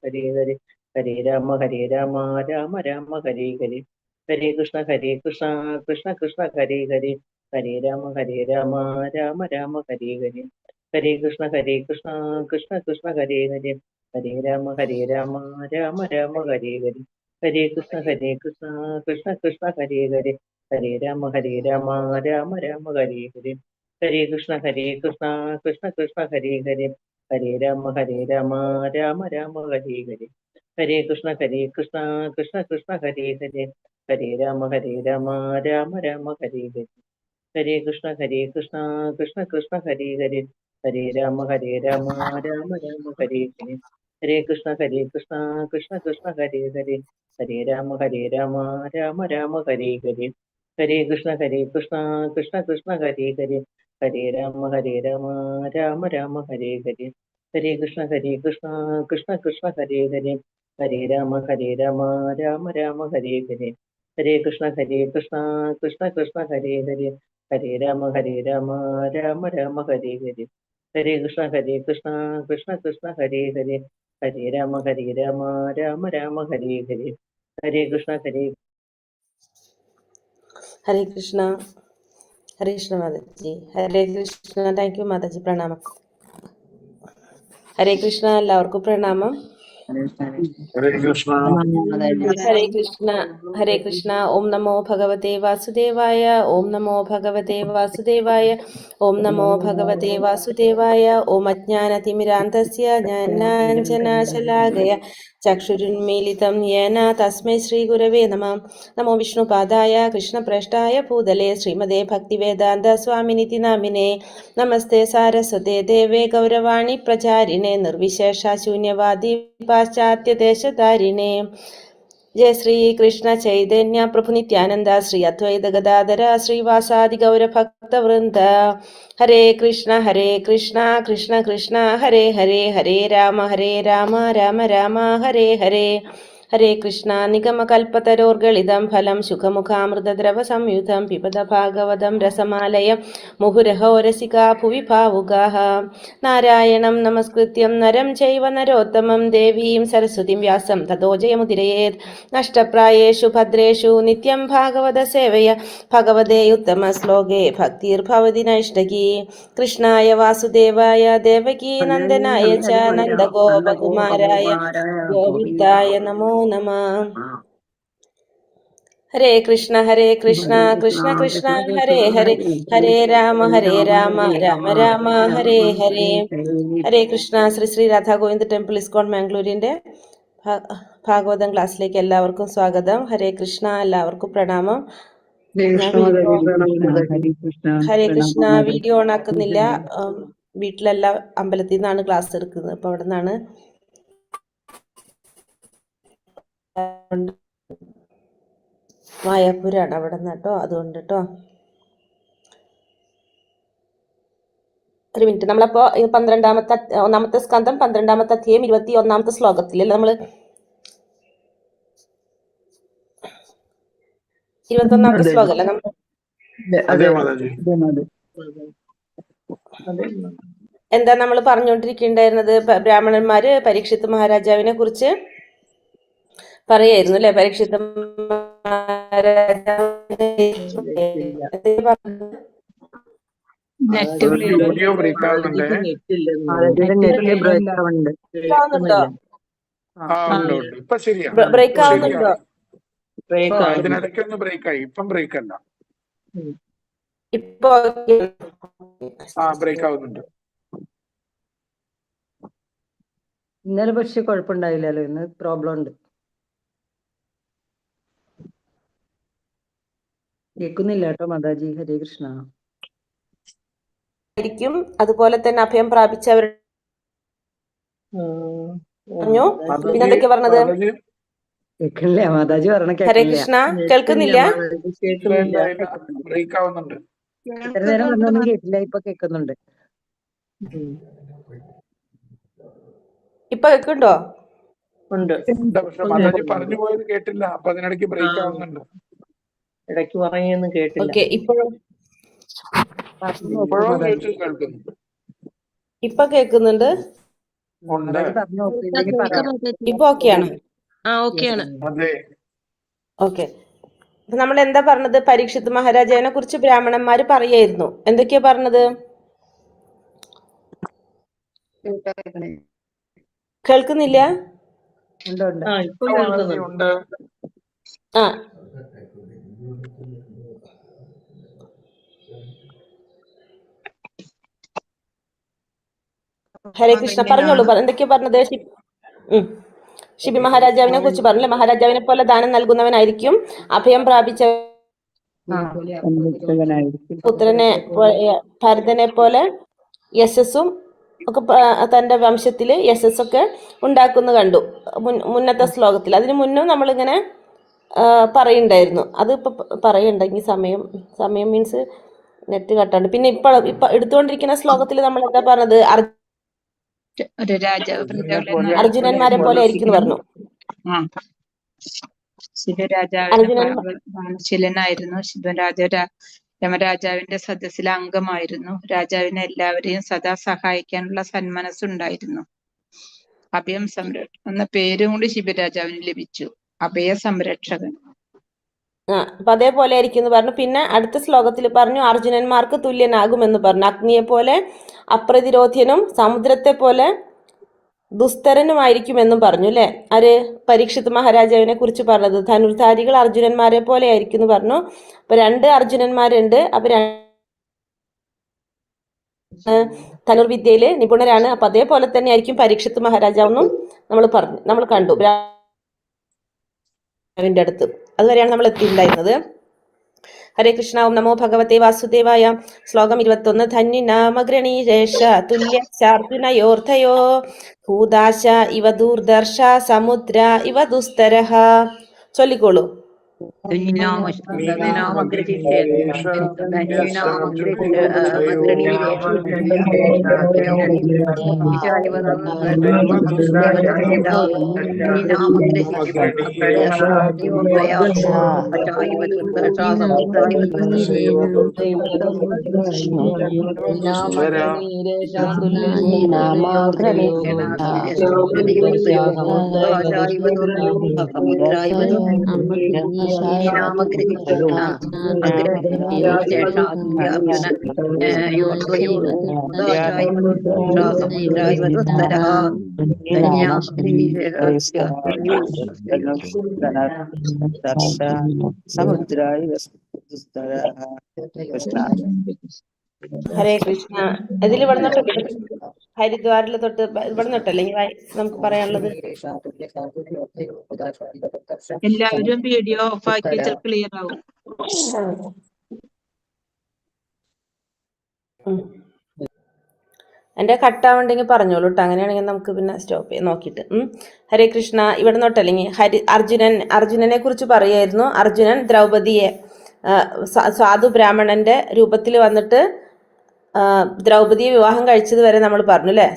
Hare Hare Hare Rama Rama Rama Hare Hare Hare Krishna Krishna Krishna Hare Hare Hare Rama Rama Rama Hare Hare Hare Krishna Krishna Krishna Hare Hare Hare Rama Rama Rama Hare Hare Hare Krishna Krishna Krishna Hare Hare Hare Rama Rama Hare Hare Hare Krishna Krishna Krishna Hare Hare Hare Rama Rama Hare Hare Hare Krishna Krishna Krishna Hare Hare Hare Rama Rama Hare Hare Hare Krishna Krishna Krishna Hare Hare Hare Rama Rama Hare Hare Hare Krishna Krishna Krishna Hare Hare Hare Rama Rama Hare Hare Hare Krishna Krishna Krishna Hare Hare Hare Rama Rama Hare Hare Hare Krishna Krishna Krishna Hare Hare Hare Rama Rama Hare Hare Hare Krishna Krishna Krishna Hare Hare Hare Rama Rama Hare Hare Hare Krishna Krishna Krishna Hare Hare Hare Rama Rama Hare Hare Hare Krishna Hare Krishna Mataji. Hare Krishna. Thank you Mataji. പ്രണാമം. ഹരേ കൃഷ്ണ. എല്ലാവർക്കും പ്രണാമം. ഹരേ കൃഷ്ണ. ഹരേ കൃഷ്ണ. ഓം നമോ ഭഗവതേ വാസുദേവായ. ഓം നമോ ഭഗവതേ വാസുദേവായ. ഓം നമോ ഭഗവതേ വാസുദേവായ. ഓം അജ്ഞാനതിമിരാന്തസ്യ ജ്ഞാനാഞ്ജനശലാകയ ചക്ഷുരുന്മീലിതം യേന തസ്മൈ ശ്രീഗുരവേ നമഃ. നമോ വിഷ്ണുപാദായ കൃഷ്ണപ്രേഷ്ഠായ ഭൂതലേ ശ്രീമതേ ഭക്തിവേദാന്ത സ്വാമിനിതി നാമിനേ. നമസ്തേ സാരസ്വതേ ദേവേ ഗൗരവാണി പ്രചാരിണേ നിർവിശേഷ ശൂന്യവാദി പാശ്ചാത്യദേശധാരിണേ. ജയ ശ്രീ കൃഷ്ണ ചൈതന്യ പ്രഭു നിത്യാനന്ദ ശ്രീ അദ്വൈത ഗദാധര ശ്രീവാസാദി ഗൗരഭക്തവൃന്ദ. ഹരേ കൃഷ്ണ കൃഷ്ണ കൃഷ്ണ ഹരേ ഹരേ ഹരേ രാമ രാമ രാമ ഹരേ ഹരേ. ഹരേ കൃഷ്ണ. നിഗമകൽപ്പതരോർഗളിതം ഫലം സുഖമുഖാമൃതദ്രവ സംയുതം പിബത ഭാഗവതം രസമാലയം മുഹുരഹോ രസികാ ഭുവി ഭാവുകാഃ. നാരായണം നമസ്കൃത്യം നരം ചൈവ നരോത്തമം ദേവീം സരസ്വതിം വ്യാസം തതോ ജയമുദിരയേത്. നഷ്ടപ്രായേഷു ഭദ്രേഷു നിത്യം ഭാഗവത സേവയ ഭഗവതേ ഉത്തമ ശ്ലോകേ ഭക്തിർഭവതി നൈഷ്ടകീ. കൃഷ്ണായ വാസുദേവായ ദേവകീ നന്ദനായ ച നന്ദഗോപകുമാരായ ഗോവിന്ദായ നമോ നമഃ. ഹരേ കൃഷ്ണ കൃഷ്ണ കൃഷ്ണ ഹരേ ഹരേ ഹരേ രാമ രാമ രാമ ഹരേ ഹരേ. ഹരേ കൃഷ്ണ. ശ്രീ ശ്രീ രാധാ ഗോവിന്ദ ടെമ്പിൾ ഇസ്കോൺ മാംഗ്ലൂരിന്റെ ഭാഗവതം ക്ലാസ്സിലേക്ക് എല്ലാവർക്കും സ്വാഗതം. ഹരേ കൃഷ്ണ. എല്ലാവർക്കും പ്രണാമം. ഹരേ കൃഷ്ണ. വീഡിയോ ഓൺ ആക്കുന്നില്ല. വീട്ടിലെല്ലാം അമ്പലത്തിൽ നിന്നാണ് ക്ലാസ് എടുക്കുന്നത്. അപ്പൊ അവിടെ നിന്നാണ് മായാപുരാണ് അവിടെ നിന്ന് കേട്ടോ. അതുകൊണ്ട് കേട്ടോ ഒരു മിനിറ്റ്. നമ്മളപ്പോ 12-ാമത്തെ സ്കന്ധം 12-ാമത്തെ അധ്യായം 21-ാമത്തെ ശ്ലോകത്തിലല്ലേ നമ്മള് 21-ാമത്തെ ശ്ലോകല്ലേ നമ്മൾ എന്താ നമ്മൾ പറഞ്ഞുകൊണ്ടിരിക്കുന്നുണ്ടായിരുന്നത്? ബ്രാഹ്മണന്മാര് പരീക്ഷിത്ത് മഹാരാജാവിനെ കുറിച്ച് പറയായിരുന്നു അല്ലെ? പരീക്ഷിത്ത് ബ്രേക്ക് ആവുന്നുണ്ടോ? ഇതിനിടയ്ക്കൊന്ന് ബ്രേക്കായി. ഇപ്പം ബ്രേക്ക് അല്ല. ഇപ്പൊ ബ്രേക്ക് ആവുന്നുണ്ട്. ഇന്നലെ പക്ഷെ കുഴപ്പമുണ്ടായില്ലല്ലോ. ഇന്ന് പ്രോബ്ലം ഉണ്ട്. കേൾക്കുന്നില്ല കേട്ടോ മാതാജി. ഹരേ കൃഷ്ണ. ആയിരിക്കും. അതുപോലെ തന്നെ അഭയം പ്രാപിച്ചവർ പറഞ്ഞു. പിന്നെന്തൊക്കെ പറഞ്ഞത്? കേൾക്കണില്ല മാതാജി പറഞ്ഞ. ഹരേ കൃഷ്ണ. കേൾക്കുന്നില്ല? ബ്രേക്ക് ആവുന്നുണ്ട്. ഇത്ര നേരം പറഞ്ഞൊന്നും കേട്ടില്ല. ഇപ്പൊ കേൾക്കുന്നുണ്ട്. ഇപ്പൊ കേൾക്കുന്നുണ്ടോ? ഉണ്ട്. പക്ഷെ മാതാജി പറഞ്ഞു പോയത് കേട്ടില്ല. അപ്പൊ അതിനിടയ്ക്ക് ബ്രേക്ക് ആവുന്നുണ്ട്. ഇടയ്ക്ക് പറയുന്നു കേട്ടില്ല. ഓക്കെ. ഇപ്പൊ കേൾക്കുന്നുണ്ട്. ഉണ്ട്. അതായത് പറഞ്ഞു നോക്ക്, ഇല്ലെങ്കിൽ പറയാം. ഇപ്പൊ ഓക്കെയാണ്. ഓക്കെയാണ്. അതെ. ഓക്കെ. അപ്പൊ നമ്മൾ എന്താ പറഞ്ഞത്? പരീക്ഷിത് മഹാരാജാവിനെ കുറിച്ച് ബ്രാഹ്മണന്മാര് പറയായിരുന്നു. എന്തൊക്കെയാ പറഞ്ഞത്? കേൾക്കുന്നില്ല? ഉണ്ട് ഉണ്ട്. ഇപ്പൊ കേൾക്കുന്നുണ്ട്. ഉണ്ട്. ആ, ഹരേ കൃഷ്ണ, പറഞ്ഞോളൂ. എന്തൊക്കെയാ പറഞ്ഞത്? ഷിബി മഹാരാജാവിനെ കുറിച്ച് പറഞ്ഞില്ലേ? മഹാരാജാവിനെ പോലെ ദാനം നൽകുന്നവനായിരിക്കും. അഭയം പ്രാപിച്ച പുത്രനെ ഭരതനെ പോലെ യശസ്സും ഒക്കെ തന്റെ വംശത്തില് യശസ്സൊക്കെ ഉണ്ടാക്കുന്ന കണ്ടു മുന്നത്തെ ശ്ലോകത്തിൽ. അതിനു മുന്നും നമ്മളിങ്ങനെ പറയുണ്ടായിരുന്നു. അത് ഇപ്പൊ പറയുണ്ടെങ്കിൽ സമയം മീൻസ് നെറ്റ് കട്ടാണ്ട്. പിന്നെ ഇപ്പൊ എടുത്തുകൊണ്ടിരിക്കുന്ന ശ്ലോകത്തിൽ നമ്മൾ എന്താ പറഞ്ഞത്? ഒരു രാജാവ് അർജുനന്മാരെ പോലെ ആയിരിക്കും പറഞ്ഞു. ശിവരാജാവിന് ബാണശീലനായിരുന്നു. യമരാജാവിന്റെ സദസ്സിലെ അംഗമായിരുന്നു. രാജാവിന് എല്ലാവരെയും സദാ സഹായിക്കാനുള്ള സന്മനസ്സുണ്ടായിരുന്നു. അഭയം എന്ന പേരും കൂടി ശിവരാജാവിന് ലഭിച്ചു, അഭയ സംരക്ഷകൻ. അപ്പൊ അതേപോലെ ആയിരിക്കും എന്ന് പറഞ്ഞു. പിന്നെ അടുത്ത ശ്ലോകത്തിൽ പറഞ്ഞു അർജുനന്മാർക്ക് തുല്യനാകുമെന്ന് പറഞ്ഞു. അഗ്നിയെ പോലെ അപ്രതിരോധ്യനും സമുദ്രത്തെ പോലെ ദുസ്തരനുമായിരിക്കുമെന്നും പറഞ്ഞു അല്ലെ? ആര്? പരീക്ഷിത് മഹാരാജാവിനെ കുറിച്ച് പറഞ്ഞത്. ധനുർധാരികൾ അർജുനന്മാരെ പോലെ ആയിരിക്കും എന്ന് പറഞ്ഞു. അപ്പൊ 2 അർജുനന്മാരുണ്ട്. അപ്പൊ ധനുർവിദ്യയില് നിപുണരാണ്. അപ്പൊ അതേപോലെ തന്നെ ആയിരിക്കും പരീക്ഷിത് മഹാരാജാവെന്നും നമ്മൾ കണ്ടു ന്റെ അടുത്ത്. അതുവരെയാണ് നമ്മൾ എത്തിയിട്ടുണ്ടായിരുന്നത്. ഹരേ കൃഷ്ണ. ഓം നമോ ഭഗവതേ വാസുദേവായ. ശ്ലോകം 21. ധന്യനാമഗ്രണീരേഷ തുല്യർജുനയോർദ്ധയോ ഭൂദാശ ഇവ ദൂർദർശ സമുദ്ര ഇവ ദുസ്തരഃ. ചൊല്ലിക്കോളൂ. ഹരേ കൃഷ്ണ. ഇതിൽ ഇവിടെ തൊട്ട് ഹരിദ്വാറിൽ തൊട്ട് ഇവിടെ തൊട്ടല്ലേ നമുക്ക് പറയാനുള്ളത്? എല്ലാവരും വീഡിയോ ഓഫ് ആക്കി വെച്ചാൽ ക്ലിയർ ആവും. എൻ്റെ കട്ടാവുണ്ടെങ്കിൽ പറഞ്ഞോളൂ കേട്ടോ. അങ്ങനെയാണെങ്കിൽ നമുക്ക് പിന്നെ സ്റ്റോപ്പ് ചെയ്യാം നോക്കിയിട്ട്. ഹരേ കൃഷ്ണ. ഇവിടെ തൊട്ടല്ലെങ്കിൽ അർജുനനെ കുറിച്ച് പറയായിരുന്നു. അർജുനൻ ദ്രൗപദിയെ സാധു ബ്രാഹ്മണന്റെ രൂപത്തിൽ വന്നിട്ട് ദ്രൗപദിയെ വിവാഹം കഴിച്ചത് വരെ നമ്മൾ പറഞ്ഞു അല്ലേ?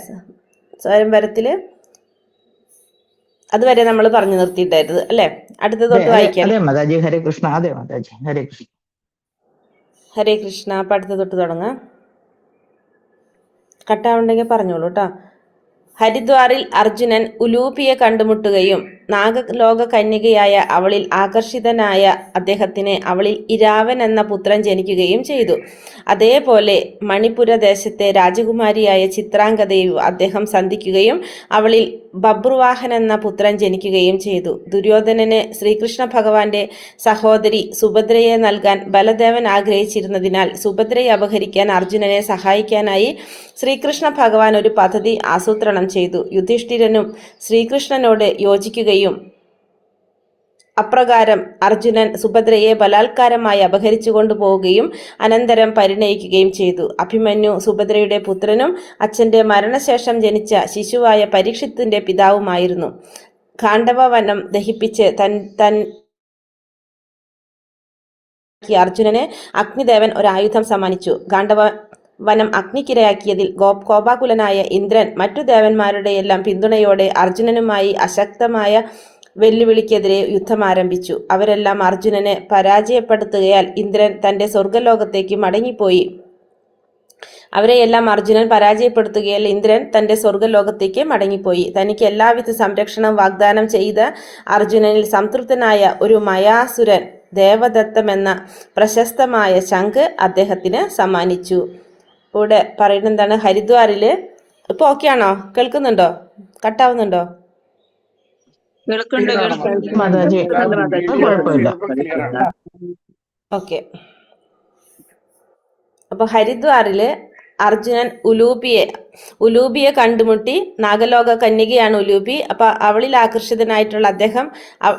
സ്വയംവരത്തില് അതുവരെ നമ്മൾ പറഞ്ഞു നിർത്തിയിട്ടായിരുന്നു അല്ലേ? അടുത്ത തൊട്ട് വായിക്കാം. ഹരേ കൃഷ്ണ. അതെ മാതാജി. ഹരേ കൃഷ്ണ. ഹരേ കൃഷ്ണ. അപ്പൊ അടുത്ത തൊട്ട് തുടങ്ങാം. കട്ടാവുണ്ടെങ്കിൽ പറഞ്ഞോളൂ കേട്ടോ. ഹരിദ്വാറിൽ അർജുനൻ ഉലൂപിയെ കണ്ടുമുട്ടുകയും നാഗലോക കന്യകയായ അവളിൽ ആകർഷിതനായ അദ്ദേഹത്തിന് അവളിൽ ഇരാവൻ എന്ന പുത്രൻ ജനിക്കുകയും ചെയ്തു. അതേപോലെ മണിപുര ദേശത്തെ രാജകുമാരിയായ ചിത്രാംഗതയും അദ്ദേഹം സന്ധിക്കുകയും അവളിൽ ബബ്രുവാഹൻ എന്ന പുത്രൻ ജനിക്കുകയും ചെയ്തു. ദുര്യോധനന് ശ്രീകൃഷ്ണ ഭഗവാന്റെ സഹോദരി സുഭദ്രയെ നൽകാൻ ബലദേവൻ ആഗ്രഹിച്ചിരുന്നതിനാൽ സുഭദ്രയെ അപഹരിക്കാൻ അർജുനനെ സഹായിക്കാനായി ശ്രീകൃഷ്ണ ഭഗവാൻ ഒരു പദ്ധതി ആസൂത്രണം ചെയ്തു. യുധിഷ്ഠിരനും ശ്രീകൃഷ്ണനോട് യോജിക്കുകയും അപ്രകാരം അർജുനൻ സുഭദ്രയെ ബലാത്കാരമായി അപഹരിച്ചു കൊണ്ടുപോവുകയും അനന്തരം പരിണയിക്കുകയും ചെയ്തു. അഭിമന്യു സുഭദ്രയുടെ പുത്രനും അച്ഛന്റെ മരണശേഷം ജനിച്ച ശിശുവായ പരീക്ഷിത്തിന്റെ പിതാവുമായിരുന്നു. ഖാണ്ഡവ വനം ദഹിപ്പിച്ച് അർജുനന് അഗ്നിദേവൻ ഒരായുധം സമ്മാനിച്ചു. ഖാണ്ഡവ വനം അഗ്നിക്കിരയാക്കിയതിൽ കോപാകുലനായ ഇന്ദ്രൻ മറ്റു ദേവന്മാരുടെയെല്ലാം പിന്തുണയോടെ അർജുനനുമായി അശക്തമായ വെല്ലുവിളിക്കെതിരെ യുദ്ധം ആരംഭിച്ചു. അവരെല്ലാം അർജുനനെ പരാജയപ്പെടുത്തുകയാൽ ഇന്ദ്രൻ തന്റെ സ്വർഗലോകത്തേക്ക് മടങ്ങിപ്പോയി. അവരെയെല്ലാം അർജുനൻ പരാജയപ്പെടുത്തുകയല്ല ഇന്ദ്രൻ തന്റെ സ്വർഗ്ഗലോകത്തേക്ക് മടങ്ങിപ്പോയി. തനിക്ക് എല്ലാവിധ സംരക്ഷണവും വാഗ്ദാനം ചെയ്ത അർജുനനിൽ സംതൃപ്തനായ ഒരു മയാസുരൻ ദേവദത്തം എന്ന പ്രശസ്തമായ ശംഖ് അദ്ദേഹത്തിന് സമ്മാനിച്ചു. ഇവിടെ പറയുന്നത് എന്താണ്? ഹരിദ്വാറില് ഇപ്പൊ ഓക്കെ ആണോ? കേൾക്കുന്നുണ്ടോ? കട്ടാവുന്നുണ്ടോ? കേൾക്കുന്നുണ്ട്. മാതാജി കുഴപ്പമില്ല. ഓക്കെ. അപ്പൊ ഹരിദ്വാറില് അർജുനൻ ഉലൂബിയെ കണ്ടുമുട്ടി. നാഗലോക കന്യകയാണ് ഉലൂബി. അപ്പൊ അവളിൽ ആകർഷിതനായിട്ടുള്ള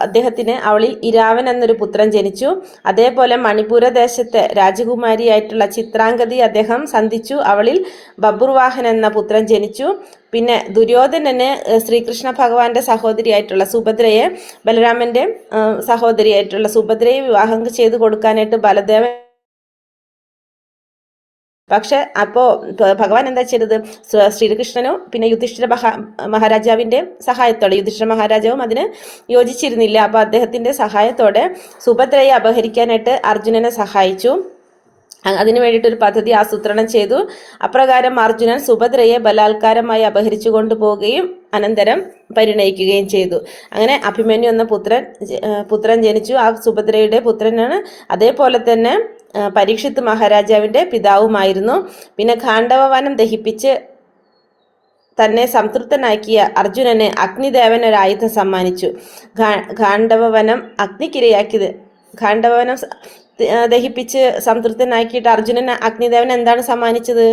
അദ്ദേഹത്തിന് അവളിൽ ഇരാവൻ എന്നൊരു പുത്രൻ ജനിച്ചു. അതേപോലെ മണിപ്പൂര ദേശത്തെ രാജകുമാരിയായിട്ടുള്ള ചിത്രാംഗതി അദ്ദേഹം സന്ധിച്ചു. അവളിൽ ബബ്രുവാഹൻ എന്ന പുത്രൻ ജനിച്ചു. പിന്നെ ദുര്യോധനന് ശ്രീകൃഷ്ണ ഭഗവാന്റെ സഹോദരിയായിട്ടുള്ള സുഭദ്രയെ, ബലരാമന്റെ സഹോദരിയായിട്ടുള്ള സുഭദ്രയെ വിവാഹം ചെയ്തു കൊടുക്കാനായിട്ട് ബലദേവൻ. പക്ഷെ അപ്പോ ഭഗവാൻ എന്താ ചെയ്തത്? ശ്രീകൃഷ്ണനും പിന്നെ യുധിഷ്ഠിര മഹാരാജാവിന്റെ സഹായത്തോടെ, യുധിഷ്ഠിര മഹാരാജാവും അതിന് യോജിച്ചിരുന്നില്ല. അപ്പൊ അദ്ദേഹത്തിന്റെ സഹായത്തോടെ സുഭദ്രയെ അപഹരിക്കാനായിട്ട് അർജുനനെ സഹായിച്ചു. അതിനു വേണ്ടിയിട്ട് ഒരു പദ്ധതി ആസൂത്രണം ചെയ്തു. അപ്രകാരം അർജുനൻ സുഭദ്രയെ ബലാത്കാരമായി അപഹരിച്ചു കൊണ്ടുപോവുകയും അനന്തരം പരിണയിക്കുകയും ചെയ്തു. അങ്ങനെ അഭിമന്യു എന്ന പുത്രൻ ജനിച്ചു. ആ സുഭദ്രയുടെ പുത്രനാണ്. അതേപോലെ തന്നെ പരീക്ഷിത്ത് മഹാരാജാവിന്റെ പിതാവുമായിരുന്നു. പിന്നെ ഖാണ്ഡവവനം ദഹിപ്പിച്ച് തന്നെ സംതൃപ്തനാക്കിയ അർജുനന് അഗ്നിദേവൻ ഒരു ആയുധം സമ്മാനിച്ചു. ഖാണ്ഡവവനം അഗ്നിക്കിരയാക്കിയത്. ഖാണ്ഡവവനം ദഹിപ്പിച്ച് സംതൃപ്തനാക്കിയിട്ട് അർജുനന് അഗ്നിദേവൻ എന്താണ് സമ്മാനിച്ചത്?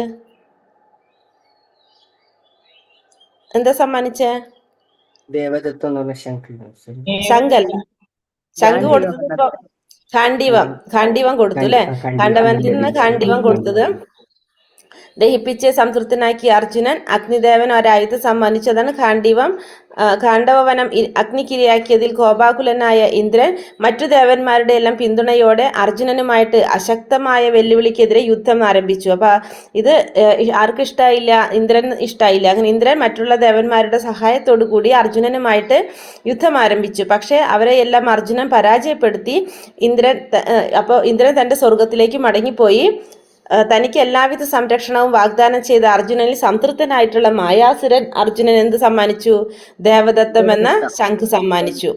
എന്താ സമ്മാനിച്ചേ? ശങ്കല്ല. ശംഖ് കൊടുത്തത് ഇപ്പൊ ഖാണ്ഡീവം കൊടുത്തു അല്ലെ? ഖാണ്ഡവനത്തിൽ നിന്ന് ഖാണ്ഡീവം കൊടുത്തത് ദഹിപ്പിച്ച് സംതൃപ്തനാക്കിയ അർജുനൻ അഗ്നിദേവൻ ഒരായുധം സമ്മാനിച്ചതാണ് ഖാണ്ഡീവം. ഖാണ്ഡവവനം അഗ്നിക്കിരയാക്കിയതിൽ കോപാകുലനായ ഇന്ദ്രൻ മറ്റു ദേവന്മാരുടെ എല്ലാം പിന്തുണയോടെ അർജുനനുമായിട്ട് അശക്തമായ വെല്ലുവിളിക്കെതിരെ യുദ്ധം ആരംഭിച്ചു. അപ്പൊ ഇത് ആർക്കും ഇഷ്ടമായില്ല? ഇന്ദ്രൻ ഇഷ്ടമായില്ല. അങ്ങനെ ഇന്ദ്രൻ മറ്റുള്ള ദേവന്മാരുടെ സഹായത്തോടു കൂടി അർജുനനുമായിട്ട് യുദ്ധം ആരംഭിച്ചു. പക്ഷെ അവരെ എല്ലാം അർജുനൻ പരാജയപ്പെടുത്തി. ഇന്ദ്രൻ തന്റെ സ്വർഗത്തിലേക്ക് മടങ്ങിപ്പോയി. തനിക്ക് എല്ലാവിധ സംരക്ഷണവും വാഗ്ദാനം ചെയ്ത അർജുനനിൽ സംതൃപ്തനായിട്ടുള്ള മായാസുരൻ അർജുനൻ എന്ത് സമ്മാനിച്ചു? ദേവദത്തം എന്ന ശംഖ് സമ്മാനിച്ചു.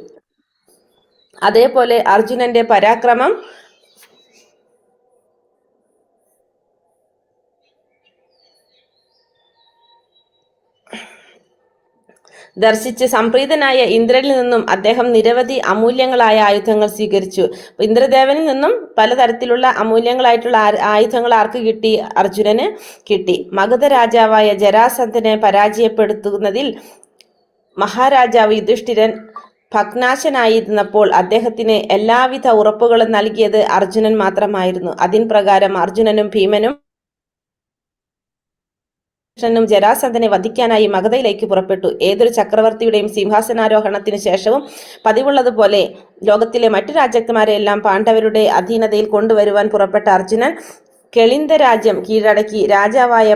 അതേപോലെ അർജുനന്റെ പരാക്രമം ദർശിച്ച് സംപ്രീതനായ ഇന്ദ്രനിൽ നിന്നും അദ്ദേഹം നിരവധി അമൂല്യങ്ങളായ ആയുധങ്ങൾ സ്വീകരിച്ചു. ഇന്ദ്രദേവനിൽ നിന്നും പലതരത്തിലുള്ള അമൂല്യങ്ങളായിട്ടുള്ള ആയുധങ്ങൾ ആർക്ക് കിട്ടി? അർജുനന് കിട്ടി. മഗധ രാജാവായ ജരാസന്ധനെ പരാജയപ്പെടുത്തുന്നതിൽ മഹാരാജാവ് യുധിഷ്ഠിരൻ ഭഗ്നാശനായിരുന്നപ്പോൾ അദ്ദേഹത്തിന് എല്ലാവിധ ഉറപ്പുകളും നൽകിയത് അർജുനൻ മാത്രമായിരുന്നു. അതിൻ പ്രകാരം അർജുനനും ഭീമനും ജരാസന്ധനെ വധിക്കാനായി മഗധയിലേക്ക് പുറപ്പെട്ടു. ഏതൊരു ചക്രവർത്തിയുടെയും സിംഹാസനാരോഹണത്തിന് ശേഷവും പതിവുള്ളതുപോലെ ലോകത്തിലെ മറ്റു രാജാക്കന്മാരെല്ലാം പാണ്ഡവരുടെ അധീനതയിൽ കൊണ്ടുവരുവാൻ പുറപ്പെട്ട അർജുനൻ കെളിന്ദ രാജ്യം കീഴടക്കി രാജാവായ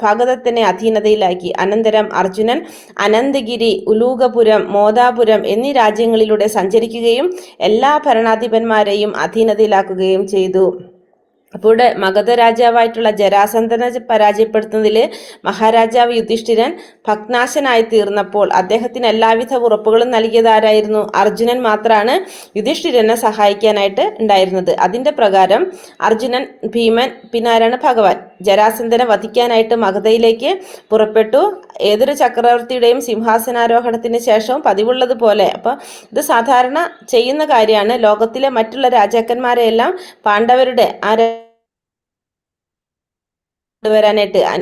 ഭഗദത്തിനെ അധീനതയിലാക്കി. അനന്തരം അർജുനൻ അനന്തഗിരി, ഉലൂകപുരം, മോദാപുരം എന്നീ രാജ്യങ്ങളിലൂടെ സഞ്ചരിക്കുകയും എല്ലാ ഭരണാധിപന്മാരെയും അധീനതയിലാക്കുകയും ചെയ്തു. അപ്പോൾ മഗധ രാജാവായിട്ടുള്ള ജരാസന്ധനെ പരാജയപ്പെടുത്തുന്നതിൽ മഹാരാജാവ് യുധിഷ്ഠിരൻ ഭഗ്നാശനായി തീർന്നപ്പോൾ അദ്ദേഹത്തിന് എല്ലാവിധ ഉറപ്പുകളും നൽകിയത് ആരായിരുന്നു? അർജുനൻ മാത്രമാണ് യുധിഷ്ഠിരനെ സഹായിക്കാനായിട്ട് ഉണ്ടായിരുന്നത്. അതിന്റെ പ്രകാരം അർജുനൻ, ഭീമൻ, പിന്നെ ആരാണ്? ഭഗവാൻ ജരാസന്ധനെ വധിക്കാനായിട്ട് മഗധയിലേക്ക് പുറപ്പെട്ടു. ഏതൊരു ചക്രവർത്തിയുടെയും സിംഹാസനാരോഹണത്തിന് ശേഷവും പതിവുള്ളതുപോലെ, അപ്പൊ ഇത് സാധാരണ ചെയ്യുന്ന കാര്യമാണ്. ലോകത്തിലെ മറ്റുള്ള രാജാക്കന്മാരെയെല്ലാം പാണ്ഡവരുടെ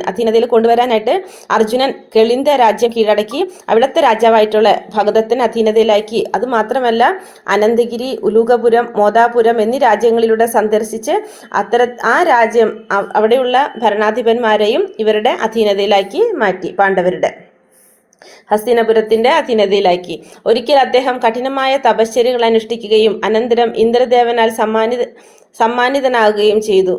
അധീനതയിൽ കൊണ്ടുവരാനായിട്ട് അർജുനൻ കെളിന്ദ രാജ്യം കീഴടക്കി അവിടുത്തെ രാജാവായിട്ടുള്ള ഭഗദത്തിനെ അധീനതയിലാക്കി. അത് മാത്രമല്ല അനന്തഗിരി, ഉലൂകപുരം, മോദാപുരം എന്നീ രാജ്യങ്ങളിലൂടെ സന്ദർശിച്ച് ആ രാജ്യം അവിടെയുള്ള ഭരണാധിപന്മാരെയും ഇവരുടെ അധീനതയിലാക്കി മാറ്റി. പാണ്ഡവരുടെ ഹസ്തിനപുരത്തിന്റെ അധീനതയിലാക്കി. ഒരിക്കൽ അദ്ദേഹം കഠിനമായ തപശ്ചര്യകൾ അനുഷ്ഠിക്കുകയും അനന്തരം ഇന്ദ്രദേവനാൽ സമ്മാനിതനാകുകയും ചെയ്തു.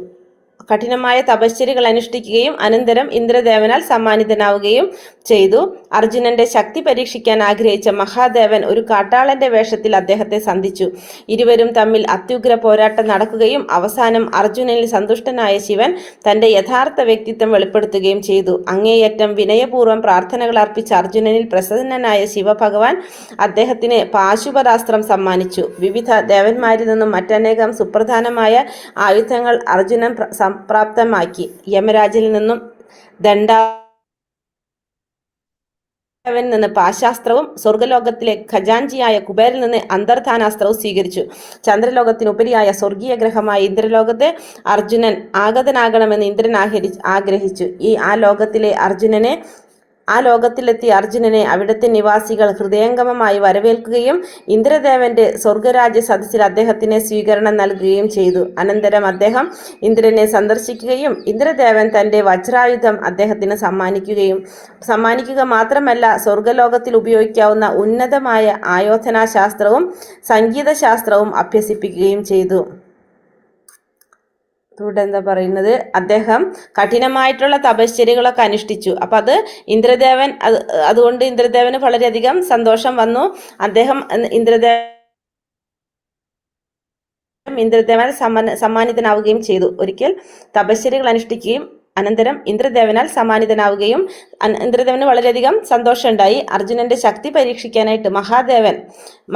കഠിനമായ തപശ്ചര്യകൾ അനുഷ്ഠിക്കുകയും അനന്തരം ഇന്ദ്രദേവനാൽ സമ്മാനിതനാവുകയും ചെയ്തു. അർജുനന്റെ ശക്തി പരീക്ഷിക്കാൻ ആഗ്രഹിച്ച മഹാദേവൻ ഒരു കാട്ടാളന്റെ വേഷത്തിൽ അദ്ദേഹത്തെ സന്ധിച്ചു. ഇരുവരും തമ്മിൽ അത്യുഗ്ര പോരാട്ടം നടക്കുകയും അവസാനം അർജുനനിൽ സന്തുഷ്ടനായ ശിവൻ തന്റെ യഥാർത്ഥ വ്യക്തിത്വം വെളിപ്പെടുത്തുകയും ചെയ്തു. അങ്ങേയറ്റം വിനയപൂർവ്വം പ്രാർത്ഥനകൾ അർപ്പിച്ച അർജുനനിൽ പ്രസന്നനായ ശിവഭഗവാൻ അദ്ദേഹത്തിന് പാശുപതാസ്ത്രം സമ്മാനിച്ചു. വിവിധ ദേവന്മാരിൽ നിന്നും മറ്റനേകം സുപ്രധാനമായ ആയുധങ്ങൾ അർജുനൻ സംപ്രാപ്തമാക്കി. യമരാജിൽ നിന്നും ദണ്ഡാവനിൽ നിന്ന് പാശാസ്ത്രവും സ്വർഗലോകത്തിലെ ഖജാൻജിയായ കുബേരിൽ നിന്ന് അന്തർധാനാസ്ത്രവും സ്വീകരിച്ചു. ചന്ദ്രലോകത്തിനുപരിയായ സ്വർഗീയ ഗ്രഹമായ ഇന്ദ്രലോകത്തെ അർജുനൻ ആഗതനാകണമെന്ന് ഇന്ദ്രൻ ആഗ്രഹിച്ചു. ആ ലോകത്തിലെത്തിയ അർജുനനെ അവിടുത്തെ നിവാസികൾ ഹൃദയംഗമമായി വരവേൽക്കുകയും ഇന്ദ്രദേവന്റെ സ്വർഗരാജ്യ സദസ്സിൽ അദ്ദേഹത്തിന് സ്വീകരണം നൽകുകയും ചെയ്തു. അനന്തരം അദ്ദേഹം ഇന്ദ്രനെ സന്ദർശിക്കുകയും ഇന്ദ്രദേവൻ തന്റെ വജ്രായുധം അദ്ദേഹത്തിന് സമ്മാനിക്കുക മാത്രമല്ല സ്വർഗലോകത്തിൽ ഉപയോഗിക്കാവുന്ന ഉന്നതമായ ആയോധനാശാസ്ത്രവും സംഗീതശാസ്ത്രവും അഭ്യസിപ്പിക്കുകയും ചെയ്തു. ഇവിടെ എന്താ പറയുന്നത്, അദ്ദേഹം കഠിനമായിട്ടുള്ള തപശ്ചര്യകളൊക്കെ അനുഷ്ഠിച്ചു. അപ്പൊ അത് ഇന്ദ്രദേവൻ അതുകൊണ്ട് ഇന്ദ്രദേവന് വളരെയധികം സന്തോഷം വന്നു. അദ്ദേഹം ഇന്ദ്രദേവനാൽ സമ്മാനിതനാവുകയും ചെയ്തു. ഒരിക്കൽ തപശ്ചര്യകൾ അനുഷ്ഠിക്കുകയും അനന്തരം ഇന്ദ്രദേവനാൽ സമ്മാനിതനാവുകയും ഇന്ദ്രദേവന് വളരെയധികം സന്തോഷമുണ്ടായി. അർജുനന്റെ ശക്തി പരീക്ഷിക്കാനായിട്ട്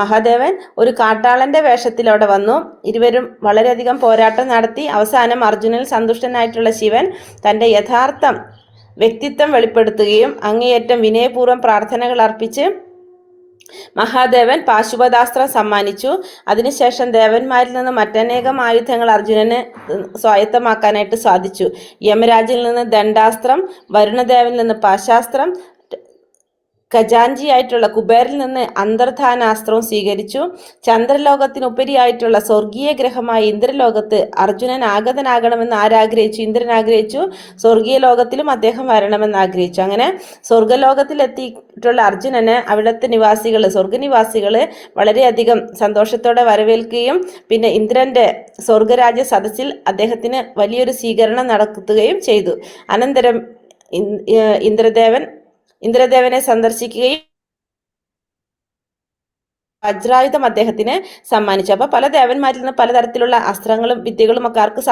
മഹാദേവൻ ഒരു കാട്ടാളന്റെ വേഷത്തിൽ അവിടെ വന്നു. ഇരുവരും വളരെയധികം പോരാട്ടം നടത്തി. അവസാനം അർജുനനിൽ സന്തുഷ്ടനായിട്ടുള്ള ശിവൻ തന്റെ യഥാർത്ഥ വ്യക്തിത്വം വെളിപ്പെടുത്തുകയും അങ്ങേയറ്റം വിനയപൂർവ്വം പ്രാർത്ഥനകൾ അർപ്പിച്ച് മഹാദേവൻ പാശുപതാസ്ത്രം സമ്മാനിച്ചു. അതിനുശേഷം ദേവന്മാരിൽ നിന്ന് മറ്റനേകം ആയുധങ്ങൾ അർജുനന് സ്വായത്തമാക്കാനായിട്ട് സാധിച്ചു. യമരാജിൽ നിന്ന് ദണ്ഡാസ്ത്രം, വരുണദേവനിൽ നിന്ന് പാശാസ്ത്രം, ഖജാൻജിയായിട്ടുള്ള കുബേരിൽ നിന്ന് അന്തർധാനാസ്ത്രവും സ്വീകരിച്ചു. ചന്ദ്രലോകത്തിനുപരിയായിട്ടുള്ള സ്വർഗീയ ഗ്രഹമായ ഇന്ദ്രലോകത്ത് അർജുനൻ ആഗതനാകണമെന്ന് ഇന്ദ്രൻ ആഗ്രഹിച്ചു. സ്വർഗീയ ലോകത്തിലും അദ്ദേഹം വരണമെന്ന് ആഗ്രഹിച്ചു. അങ്ങനെ സ്വർഗലോകത്തിലെത്തിയിട്ടുള്ള അർജുനന് അവിടുത്തെ സ്വർഗനിവാസികള് വളരെയധികം സന്തോഷത്തോടെ വരവേൽക്കുകയും പിന്നെ ഇന്ദ്രന്റെ സ്വർഗരാജ്യ സദസ്സിൽ അദ്ദേഹത്തിന് വലിയൊരു സ്വീകരണം നടത്തുകയും ചെയ്തു. അനന്തരം ഇന്ദ്രദേവനെ സന്ദർശിക്കുകയും വജ്രായുധം അദ്ദേഹത്തിന് സമ്മാനിച്ചു. അപ്പൊ പല ദേവന്മാരിൽ നിന്ന് പലതരത്തിലുള്ള അസ്ത്രങ്ങളും വിദ്യകളും ഒക്കെ ആർക്ക്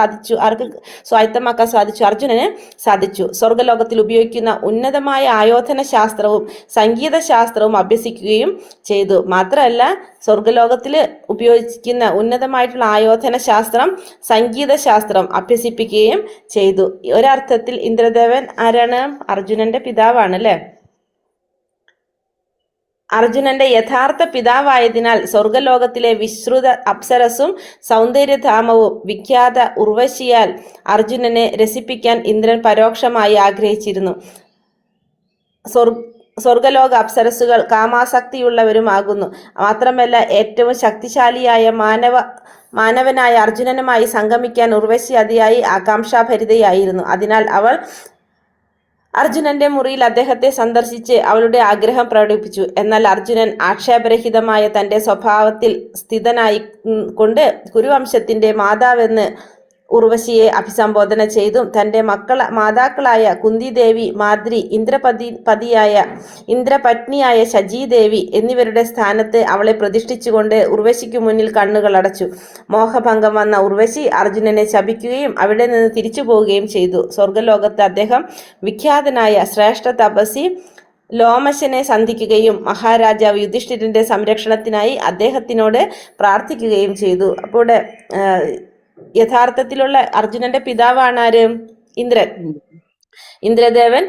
സ്വായത്തമാക്കാൻ സാധിച്ചു? അർജുനന് സാധിച്ചു. സ്വർഗലോകത്തിൽ ഉപയോഗിക്കുന്ന ഉന്നതമായ ആയോധന ശാസ്ത്രവും സംഗീത ശാസ്ത്രവും അഭ്യസിക്കുകയും ചെയ്തു. മാത്രമല്ല സ്വർഗലോകത്തിൽ ഉപയോഗിക്കുന്ന ഉന്നതമായിട്ടുള്ള ആയോധന ശാസ്ത്രം, സംഗീത ശാസ്ത്രം അഭ്യസിപ്പിക്കുകയും ചെയ്തു. ഒരർത്ഥത്തിൽ ഇന്ദ്രദേവൻ ആരാണ്? അർജുനന്റെ പിതാവാണ് അല്ലെ. അർജുനന്റെ യഥാർത്ഥ പിതാവായതിനാൽ സ്വർഗലോകത്തിലെ വിശ്രുത അപ്സരസും സൗന്ദര്യധാമവും വിഖ്യാത ഉർവശിയാൽ അർജുനനെ രസിപ്പിക്കാൻ ഇന്ദ്രൻ പരോക്ഷമായി ആഗ്രഹിച്ചിരുന്നു. സ്വർഗലോക അപ്സരസുകൾ കാമാസക്തിയുള്ളവരുമാകുന്നു. മാത്രമല്ല ഏറ്റവും ശക്തിശാലിയായ മാനവനായ അർജുനനുമായി സംഗമിക്കാൻ ഉർവശി അതിയായി ആകാംക്ഷാഭരിതയായിരുന്നു. അതിനാൽ അവൾ അർജുനന്റെ മുറിയിൽ അദ്ദേഹത്തെ സന്ദർശിച്ച് അവളുടെ ആഗ്രഹം പ്രകടിപ്പിച്ചു. എന്നാൽ അർജുനൻ ആക്ഷേപരഹിതമായ തന്റെ സ്വഭാവത്തിൽ സ്ഥിതനായി കൊണ്ട് കുരുവംശത്തിന്റെ മാതാവെന്ന് ഉർവശിയെ അഭിസംബോധന ചെയ്തു. തന്റെ മാതാക്കളായ കുന്തിദേവി, മാദ്രി, ഇന്ദ്രപത്നിയായ ശചീദേവി എന്നിവരുടെ സ്ഥാനത്ത് അവളെ പ്രതിഷ്ഠിച്ചുകൊണ്ട് ഉർവശിക്കു മുന്നിൽ കണ്ണുകൾ അടച്ചു. മോഹഭംഗം വന്ന ഉർവശി അർജുനനെ ശപിക്കുകയും അവിടെ നിന്ന് തിരിച്ചു പോവുകയും ചെയ്തു. സ്വർഗലോകത്ത് അദ്ദേഹം വിഖ്യാതനായ ശ്രേഷ്ഠ തപസി ലോമശനെ സന്ധിക്കുകയും മഹാരാജാവ് യുധിഷ്ഠിരന്റെ സംരക്ഷണത്തിനായി അദ്ദേഹത്തിനോട് പ്രാർത്ഥിക്കുകയും ചെയ്തു. അപ്പോൾ യഥാർത്ഥത്തിലുള്ള അർജുനന്റെ പിതാവാണ് ആര്? ഇന്ദ്രദേവൻ.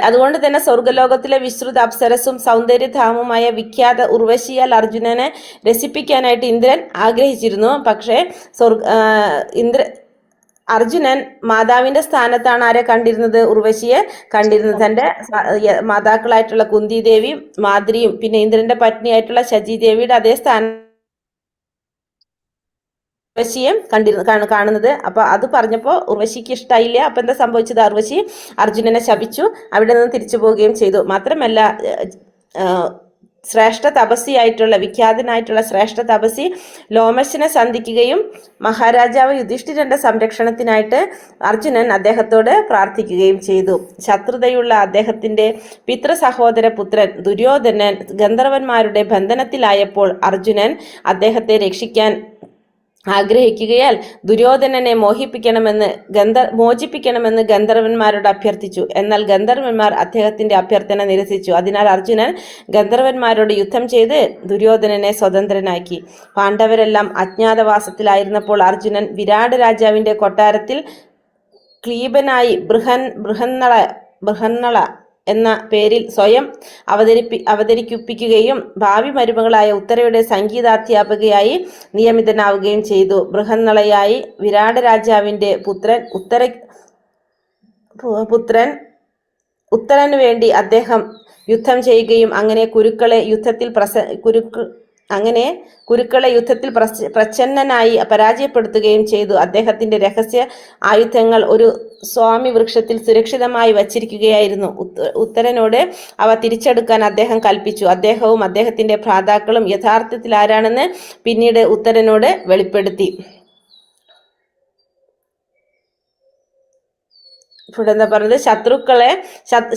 അതുകൊണ്ട് തന്നെ സ്വർഗലോകത്തിലെ വിശ്രുത അപ്സരസും സൗന്ദര്യധാമുമായ വിഖ്യാത ഉർവശിയാൽ അർജുനനെ രസിപ്പിക്കാനായിട്ട് ഇന്ദ്രൻ ആഗ്രഹിച്ചിരുന്നു. പക്ഷേ അർജുനൻ മാതാവിന്റെ സ്ഥാനത്താണ് ആരെ കണ്ടിരുന്നത്? ഉർവശിയെ കണ്ടിരുന്നത്. തന്റെ മാതാക്കളായിട്ടുള്ള കുന്തിദേവിയും മാദ്രിയും പിന്നെ ഇന്ദ്രന്റെ പത്നിയായിട്ടുള്ള ശചീദേവിയുടെ അതേ സ്ഥാനം ഉർവശിയെ കാണുന്നത്. അപ്പൊ അത് പറഞ്ഞപ്പോൾ ഉർവശിക്ക് ഇഷ്ടമായില്ല. അപ്പൊ എന്താ സംഭവിച്ചത്? ഉർവശി അർജുനനെ ശപിച്ചു, അവിടെ നിന്ന് തിരിച്ചു പോവുകയും ചെയ്തു. മാത്രമല്ല ശ്രേഷ്ഠ തപസ്സിയായിട്ടുള്ള വിഖ്യാതനായിട്ടുള്ള ശ്രേഷ്ഠ തപസ്സി ലോമശനെ സന്ധിക്കുകയും മഹാരാജാവ് യുധിഷ്ഠിരന്റെ സംരക്ഷണത്തിനായിട്ട് അർജുനൻ അദ്ദേഹത്തോട് പ്രാർത്ഥിക്കുകയും ചെയ്തു. ശത്രുതയുള്ള അദ്ദേഹത്തിന്റെ പിതൃ സഹോദര പുത്രൻ ദുര്യോധനൻ ഗന്ധർവന്മാരുടെ ബന്ധനത്തിലായപ്പോൾ അർജുനൻ അദ്ദേഹത്തെ രക്ഷിക്കാൻ ആഗ്രഹിക്കുകയാൽ ദുര്യോധനനെ മോചിപ്പിക്കണമെന്ന് ഗന്ധർവന്മാരോട് അഭ്യർത്ഥിച്ചു. എന്നാൽ ഗന്ധർവന്മാർ അദ്ദേഹത്തിന്റെ അഭ്യർത്ഥന നിരസിച്ചു. അതിനാൽ അർജുനൻ ഗന്ധർവന്മാരോട് യുദ്ധം ചെയ്ത് ദുര്യോധനനെ സ്വതന്ത്രനാക്കി. പാണ്ഡവരെല്ലാം അജ്ഞാതവാസത്തിലായിരുന്നപ്പോൾ അർജുനൻ വിരാട് രാജാവിന്റെ കൊട്ടാരത്തിൽ ക്ലീബനായി ബൃഹന്നള എന്ന പേരിൽ സ്വയം അവതരിപ്പിക്കുകയും ഭാവി മരുമകളായ ഉത്തരയുടെ സംഗീതാധ്യാപകയായി നിയമിതനാവുകയും ചെയ്തു. ബൃഹന്നളയായി വിരാട് രാജാവിന്റെ ഉത്തരനു വേണ്ടി അദ്ദേഹം യുദ്ധം ചെയ്യുകയും അങ്ങനെ കുരുക്കളെ യുദ്ധത്തിൽ പ്രച്ഛന്നനായി പരാജയപ്പെടുത്തുകയും ചെയ്തു. അദ്ദേഹത്തിന്റെ രഹസ്യ ആയുധങ്ങൾ ഒരു സ്വാമി വൃക്ഷത്തിൽ സുരക്ഷിതമായി വച്ചിരിക്കുകയായിരുന്നു. ഉത്തരനോട് അവ തിരിച്ചെടുക്കാൻ അദ്ദേഹം കൽപ്പിച്ചു. അദ്ദേഹവും അദ്ദേഹത്തിന്റെ ഭ്രാതാക്കളും യഥാർത്ഥത്തിൽ ആരാണെന്ന് പിന്നീട് ഉത്തരനോട് വെളിപ്പെടുത്തി. ഇവിടെ എന്താ പറഞ്ഞത്?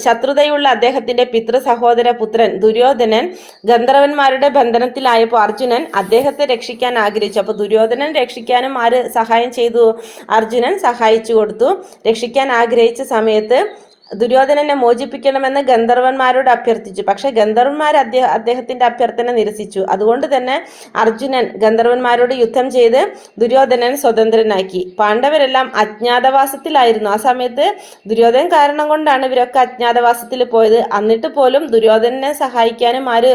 ശത്രുതയുള്ള അദ്ദേഹത്തിന്റെ പിതൃ സഹോദര പുത്രൻ ദുര്യോധനൻ ഗന്ധർവന്മാരുടെ ബന്ധനത്തിലായപ്പോൾ അർജുനൻ അദ്ദേഹത്തെ രക്ഷിക്കാൻ ആഗ്രഹിച്ചു. അപ്പൊ ദുര്യോധനൻ രക്ഷിക്കാനും ആര് സഹായം ചെയ്തു? അർജുനൻ സഹായിച്ചു കൊടുത്തു. രക്ഷിക്കാൻ ആഗ്രഹിച്ച സമയത്ത് ദുര്യോധനനെ മോചിപ്പിക്കണമെന്ന് ഗന്ധർവന്മാരോട് അഭ്യർത്ഥിച്ചു. പക്ഷെ ഗന്ധർവന്മാർ അദ്ദേഹത്തിന്റെ അഭ്യർത്ഥന നിരസിച്ചു. അതുകൊണ്ട് തന്നെ അർജുനൻ ഗന്ധർവന്മാരോട് യുദ്ധം ചെയ്ത് ദുര്യോധനൻ സ്വതന്ത്രനാക്കി. പാണ്ഡവരെല്ലാം അജ്ഞാതവാസത്തിലായിരുന്നു. ആ സമയത്ത് ദുര്യോധനൻ കാരണം കൊണ്ടാണ് ഇവരൊക്കെ അജ്ഞാതവാസത്തിൽ പോയത്. എന്നിട്ട് പോലും ദുര്യോധനനെ സഹായിക്കാനും ആര്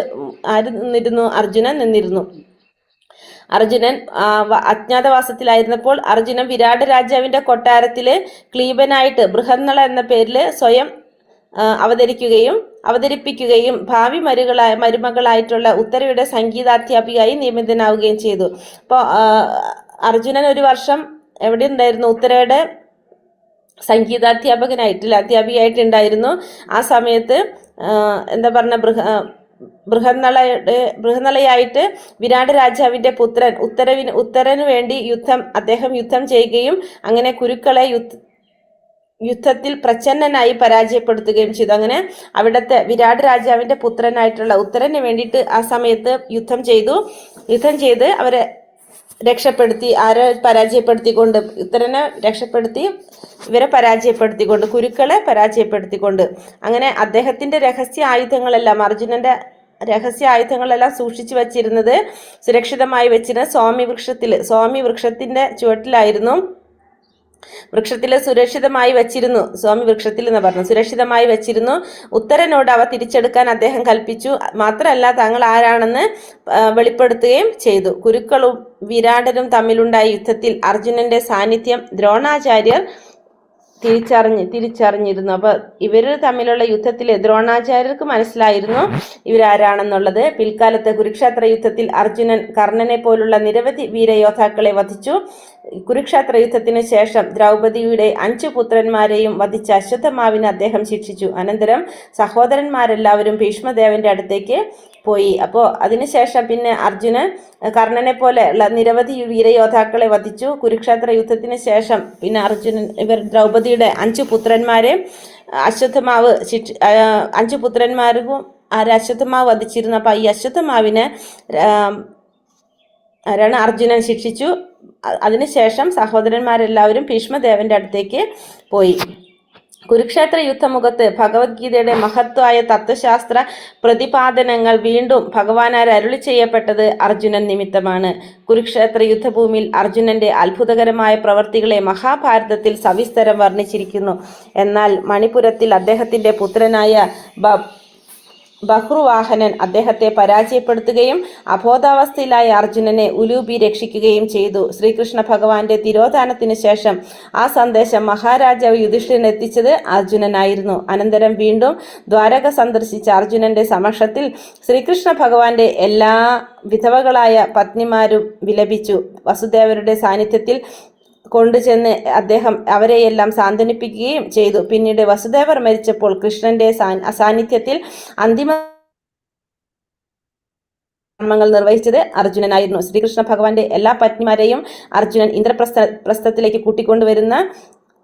നിന്നിരുന്നു? അർജുനൻ നിന്നിരുന്നു. അർജുനൻ അജ്ഞാതവാസത്തിലായിരുന്നപ്പോൾ അർജുനൻ വിരാട് രാജാവിന്റെ കൊട്ടാരത്തില് ക്ലീബനായിട്ട് ബൃഹന്നള എന്ന പേരിൽ സ്വയം അവതരിപ്പിക്കുകയും ഭാവി മരുമകളായിട്ടുള്ള ഉത്തരയുടെ സംഗീതാധ്യാപികയായി നിയമിതനാവുകയും ചെയ്തു. അപ്പോൾ അർജുനൻ ഒരു വർഷം എവിടെ ഉണ്ടായിരുന്നു? ഉത്തരയുടെ അധ്യാപികയായിട്ടുണ്ടായിരുന്നു. ആ സമയത്ത് എന്താ പറഞ്ഞ ബൃഹന്നളയായിട്ട് വിരാട് രാജാവിന്റെ പുത്രൻ ഉത്തരനു വേണ്ടി അദ്ദേഹം യുദ്ധം ചെയ്യുകയും അങ്ങനെ കുരുക്കളെ യുദ്ധത്തിൽ പ്രച്ഛന്നനായി പരാജയപ്പെടുത്തുകയും ചെയ്തു. അങ്ങനെ അവിടുത്തെ വിരാട് രാജാവിന്റെ പുത്രനായിട്ടുള്ള ഉത്തരന് വേണ്ടിയിട്ട് ആ സമയത്ത് യുദ്ധം ചെയ്ത് അവരെ രക്ഷപ്പെടുത്തി. ആരെ പരാജയപ്പെടുത്തിക്കൊണ്ട്? ഉത്തരനെ രക്ഷപ്പെടുത്തി, ഇവരെ പരാജയപ്പെടുത്തിക്കൊണ്ട്, കുരുക്കളെ പരാജയപ്പെടുത്തിക്കൊണ്ട്. അങ്ങനെ അദ്ദേഹത്തിന്റെ രഹസ്യ ആയുധങ്ങളെല്ലാം, അർജുനന്റെ രഹസ്യ ആയുധങ്ങളെല്ലാം സൂക്ഷിച്ചു വച്ചിരുന്നത്, സുരക്ഷിതമായി വെച്ചിരുന്നത് സ്വാമി വൃക്ഷത്തിന്റെ ചുവട്ടിലായിരുന്നു. സുരക്ഷിതമായി വച്ചിരുന്നു. സ്വാമി വൃക്ഷത്തിൽ എന്ന് പറഞ്ഞു. സുരക്ഷിതമായി വച്ചിരുന്നു. ഉത്തരനോട് അവ തിരിച്ചെടുക്കാൻ അദ്ദേഹം കൽപ്പിച്ചു. മാത്രമല്ല താങ്കൾ ആരാണെന്ന് വെളിപ്പെടുത്തുകയും ചെയ്തു. കുരുക്കളും വിരാടനും തമ്മിലുണ്ടായ യുദ്ധത്തിൽ അർജുനന്റെ സാന്നിധ്യം ദ്രോണാചാര്യർ തിരിച്ചറിഞ്ഞിരുന്നു. അപ്പൊ ഇവര് തമ്മിലുള്ള യുദ്ധത്തിൽ ദ്രോണാചാര്യർക്ക് മനസ്സിലായിരുന്നു ഇവരാരാണെന്നുള്ളത്. പിൽക്കാലത്ത് കുരുക്ഷേത്ര യുദ്ധത്തിൽ അർജുനൻ കർണനെ പോലുള്ള നിരവധി വീരയോദ്ധാക്കളെ വധിച്ചു. കുരുക്ഷേത്ര യുദ്ധത്തിന് ശേഷം ദ്രൗപദിയുടെ 5 പുത്രന്മാരെയും വധിച്ച അശ്വത്ഥമാവിനെ അദ്ദേഹം ശിക്ഷിച്ചു. അനന്തരം സഹോദരന്മാരെല്ലാവരും ഭീഷ്മദേവന്റെ അടുത്തേക്ക് പോയി. അപ്പോൾ അതിനുശേഷം പിന്നെ അർജുനൻ കർണനെ പോലെ ഉള്ള നിരവധി വീരയോദ്ധാക്കളെ വധിച്ചു. കുരുക്ഷേത്ര യുദ്ധത്തിന് ശേഷം പിന്നെ ദ്രൗപദിയുടെ 5 പുത്രന്മാരെ അശ്വത്ഥമാവ് 5 പുത്രന്മാർക്കും അശ്വത്ഥമാവ് വധിച്ചിരുന്നു. അപ്പൊ ഈ അശ്വത്ഥമാവിനെ അർജുനൻ ശിക്ഷിച്ചു. അതിനുശേഷം സഹോദരന്മാരെല്ലാവരും ഭീഷ്മദേവന്റെ അടുത്തേക്ക് പോയി. കുരുക്ഷേത്ര യുദ്ധമുഖത്ത് ഭഗവത്ഗീതയുടെ മഹത്വായ തത്വശാസ്ത്ര പ്രതിപാദനങ്ങൾ വീണ്ടും ഭഗവാനാൽ അരുളി ചെയ്യപ്പെട്ടത് അർജുനൻ നിമിത്തമാണ്. കുരുക്ഷേത്ര യുദ്ധഭൂമിയിൽ അർജുനന്റെ അത്ഭുതകരമായ പ്രവർത്തികളെ മഹാഭാരതത്തിൽ സവിസ്തരം വർണ്ണിച്ചിരിക്കുന്നു. എന്നാൽ മണിപുരത്തിൽ അദ്ദേഹത്തിന്റെ പുത്രനായ ബഹ്രുവാഹനൻ അദ്ദേഹത്തെ പരാജയപ്പെടുത്തുകയും അബോധാവസ്ഥയിലായ അർജുനനെ ഉലൂബി രക്ഷിക്കുകയും ചെയ്തു. ശ്രീകൃഷ്ണ ഭഗവാന്റെ തിരോധാനത്തിന് ശേഷം ആ സന്ദേശം മഹാരാജാവ് യുധിഷ്ഠിരൻ എത്തിച്ചത് അർജുനനായിരുന്നു. അനന്തരം വീണ്ടും ദ്വാരക സന്ദർശിച്ച അർജുനന്റെ സമക്ഷത്തിൽ ശ്രീകൃഷ്ണ ഭഗവാന്റെ എല്ലാ വിധവകളായ പത്നിമാരും വിലപിച്ചു. വസുദേവരുടെ സാന്നിധ്യത്തിൽ കൊണ്ടുചെന്ന് അദ്ദേഹം അവരെയെല്ലാം സാന്ത്വനിപ്പിക്കുകയും ചെയ്തു. പിന്നീട് വസുദേവർ മരിച്ചപ്പോൾ കൃഷ്ണന്റെ സാന്നിധ്യത്തിൽ അന്തിമ കർമ്മങ്ങൾ നിർവഹിച്ചത് അർജുനനായിരുന്നു. ശ്രീകൃഷ്ണ ഭഗവാന്റെ എല്ലാ പത്നിമാരെയും അർജുനൻ ഇന്ദ്രപ്രസ്ഥത്തിലേക്ക് കൂട്ടിക്കൊണ്ടുവരുന്ന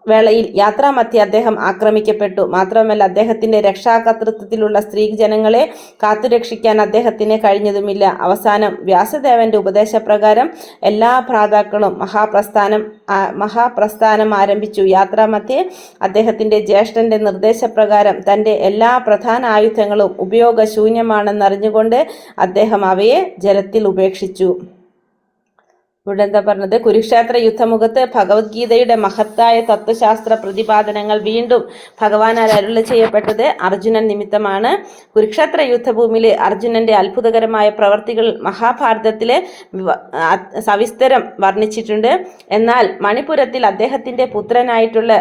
വേളയിൽ യാത്രാമധ്യേ അദ്ദേഹം ആക്രമിക്കപ്പെട്ടു. മാത്രമല്ല അദ്ദേഹത്തിന്റെ രക്ഷാകർതൃത്വത്തിലുള്ള സ്ത്രീ ജനങ്ങളെ കാത്തുരക്ഷിക്കാൻ അദ്ദേഹത്തിന് കഴിഞ്ഞതുമില്ല. അവസാനം വ്യാസദേവന്റെ ഉപദേശപ്രകാരം എല്ലാ ഭ്രാതാക്കളും മഹാപ്രസ്ഥാനം ആരംഭിച്ചു. യാത്രാമധ്യേ അദ്ദേഹത്തിന്റെ ജ്യേഷ്ഠന്റെ നിർദ്ദേശപ്രകാരം തന്റെ എല്ലാ പ്രധാന ആയുധങ്ങളും ഉപയോഗശൂന്യമാണെന്നറിഞ്ഞുകൊണ്ട് അദ്ദേഹം അവയെ ജലത്തിൽ ഉപേക്ഷിച്ചു. ഇവിടെ എന്താ പറഞ്ഞത്? കുരുക്ഷേത്ര യുദ്ധമുഖത്ത് ഭഗവത്ഗീതയുടെ മഹത്തായ തത്വശാസ്ത്ര പ്രതിപാദനങ്ങൾ വീണ്ടും ഭഗവാനാൽ അരുളി ചെയ്യപ്പെട്ടത് അർജുനൻ നിമിത്തമാണ്. കുരുക്ഷേത്ര യുദ്ധഭൂമിയിലെ അർജുനന്റെ അത്ഭുതകരമായ പ്രവർത്തികൾ മഹാഭാരതത്തിലെ സവിസ്തരം വർണ്ണിച്ചിട്ടുണ്ട്. എന്നാൽ മണിപുരത്തിൽ അദ്ദേഹത്തിന്റെ പുത്രനായിട്ടുള്ള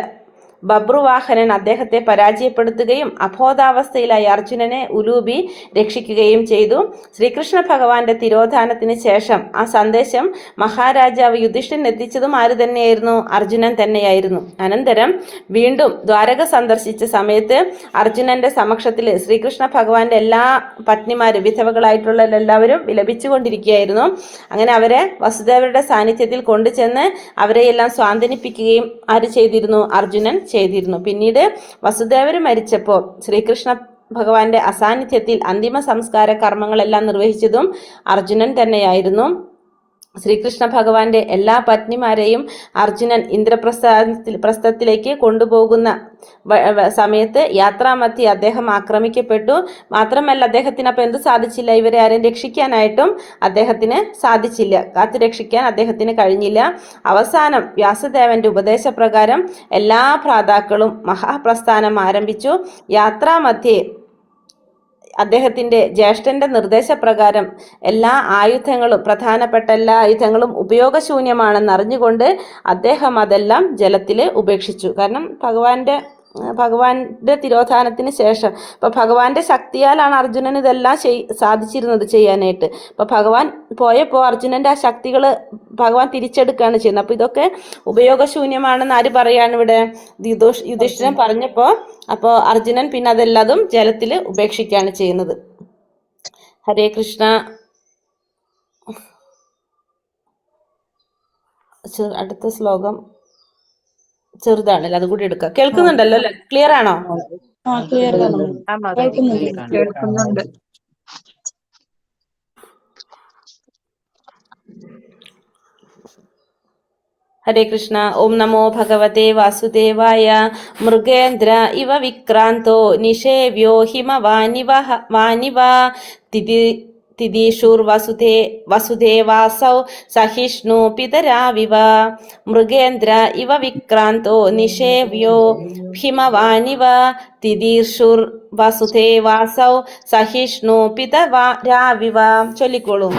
ബബ്രുവാഹനൻ അദ്ദേഹത്തെ പരാജയപ്പെടുത്തുകയും അബോധാവസ്ഥയിലായ അർജുനനെ ഉലൂബി രക്ഷിക്കുകയും ചെയ്തു. ശ്രീകൃഷ്ണ ഭഗവാന്റെ തിരോധാനത്തിന് ശേഷം ആ സന്ദേശം മഹാരാജാവ് യുധിഷ്ഠിരൻ എത്തിച്ചതും ആര് തന്നെയായിരുന്നു? അർജുനൻ തന്നെയായിരുന്നു. അനന്തരം വീണ്ടും ദ്വാരക സന്ദർശിച്ച സമയത്ത് അർജുനന്റെ സമക്ഷത്തിൽ ശ്രീകൃഷ്ണ ഭഗവാന്റെ എല്ലാ പത്നിമാരും വിധവകളായിട്ടുള്ള എല്ലാവരും വിലപിച്ചുകൊണ്ടിരിക്കുകയായിരുന്നു. അങ്ങനെ അവരെ വസുദേവരുടെ സാന്നിധ്യത്തിൽ കൊണ്ടുചെന്ന് അവരെയെല്ലാം സ്വാന്തനിപ്പിക്കുകയും ആര് ചെയ്തിരുന്നു? അർജുനൻ ചെയ്തിരുന്നു. പിന്നീട് വസുദേവർ മരിച്ചപ്പോൾ ശ്രീകൃഷ്ണ ഭഗവാന്റെ അസാന്നിധ്യത്തിൽ അന്തിമ സംസ്കാര കർമ്മങ്ങളെല്ലാം നിർവഹിച്ചതും അർജുനൻ തന്നെയായിരുന്നു. ശ്രീകൃഷ്ണ ഭഗവാന്റെ എല്ലാ പത്നിമാരെയും അർജുനൻ ഇന്ദ്രപ്രസ്ഥത്തിലേക്ക് കൊണ്ടുപോകുന്ന സമയത്ത് യാത്രാമധ്യേ അദ്ദേഹം ആക്രമിക്കപ്പെട്ടു. മാത്രമല്ല അദ്ദേഹത്തിന് അപ്പം എന്ത് സാധിച്ചില്ല? ഇവരെ ആരും രക്ഷിക്കാനായിട്ടും അദ്ദേഹത്തിന് സാധിച്ചില്ല. കാത്തുരക്ഷിക്കാൻ അദ്ദേഹത്തിന് കഴിഞ്ഞില്ല. അവസാനം വ്യാസദേവന്റെ ഉപദേശപ്രകാരം എല്ലാ ഭ്രാതാക്കളും മഹാപ്രസ്ഥാനം ആരംഭിച്ചു. യാത്രാമധ്യേ അദ്ദേഹത്തിന്റെ ജ്യേഷ്ഠന്റെ നിർദ്ദേശപ്രകാരം എല്ലാ ആയുധങ്ങളും പ്രധാനപ്പെട്ട എല്ലാ ആയുധങ്ങളും ഉപയോഗശൂന്യമാണെന്ന് അറിഞ്ഞുകൊണ്ട് അദ്ദേഹം അതെല്ലാം ജലത്തിൽ ഉപേക്ഷിച്ചു. കാരണം ഭഗവാന്റെ തിരോധാനത്തിന് ശേഷം ഭഗവാന്റെ ശക്തിയാലാണ് അർജുനന് ഇതെല്ലാം സാധിച്ചിരുന്നത് ചെയ്യാനായിട്ട്. ഭഗവാൻ പോയപ്പോൾ അർജുനന്റെ ആ ശക്തികൾ ഭഗവാൻ തിരിച്ചെടുക്കുകയാണ് ചെയ്യുന്നത്. അപ്പോൾ ഇതൊക്കെ ഉപയോഗശൂന്യമാണെന്ന് ആര് പറയാണ് ഇവിടെ? യുധിഷ്ഠിരൻ പറഞ്ഞപ്പോൾ അർജുനൻ പിന്നെ അതെല്ലാതും ജലത്തിൽ ഉപേക്ഷിക്കുകയാണ് ചെയ്യുന്നത്. ഹരേ കൃഷ്ണ. അടുത്ത ശ്ലോകം ചെറുതാണല്ലോ, അതുകൂടി എടുക്കുക. കേൾക്കുന്നുണ്ടല്ലോ അല്ലെ? ക്ലിയർ ആണോ? കേൾക്കുന്നുണ്ട്. ഹരേ കൃഷ്ണ. ഓം നമോ ഭഗവതേ വാസുദേവായ. മൃഗേന്ദ്ര ഇവ വിക്രാന്തോ നിഷേവ്യോ ഹിമവാനിവ തിദീഷുർ വസുദേവാസൗ സഹിഷ്ണു പിതരാവിവ. മൃഗേന്ദ്ര ഇവ വിക്രാന്തോ നിഷേവ്യോ ഹിമവാനിവ തിദീഷുർ വസുദേവാസൗ സഹിഷ്ണു പിതരാവിവ. ചൊല്ലിക്കോളൂ.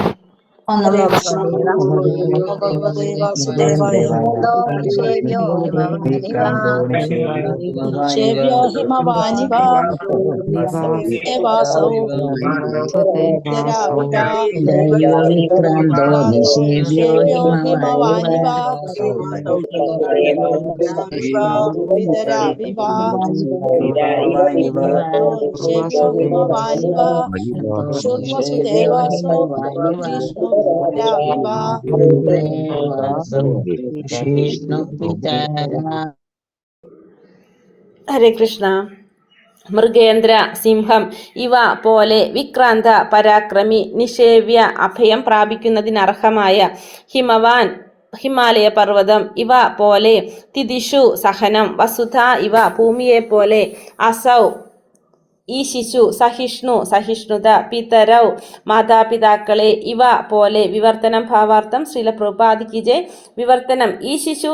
ഹരേ കൃഷ്ണ. മൃഗേന്ദ്ര സിംഹം ഇവ പോലെ വിക്രാന്ത പരാക്രമി നിഷേവ്യ അഭയം പ്രാപിക്കുന്നതിനർഹമായ ഹിമവാൻ ഹിമാലയ പർവ്വതം ഇവ പോലെ തിദിഷു സഹനം വസുധ ഇവ ഭൂമിയെ പോലെ അസൗ ഈ ശിശു സഹിഷ്ണു സഹിഷ്ണുത പിതരൗ മാതാപിതാക്കളെ ഇവ പോലെ വിവർത്തനം ഭാവാർത്ഥം ശ്രീല പ്രഭുപാദിക്ക് ജയ്. വിവർത്തനം: ഈ ശിശു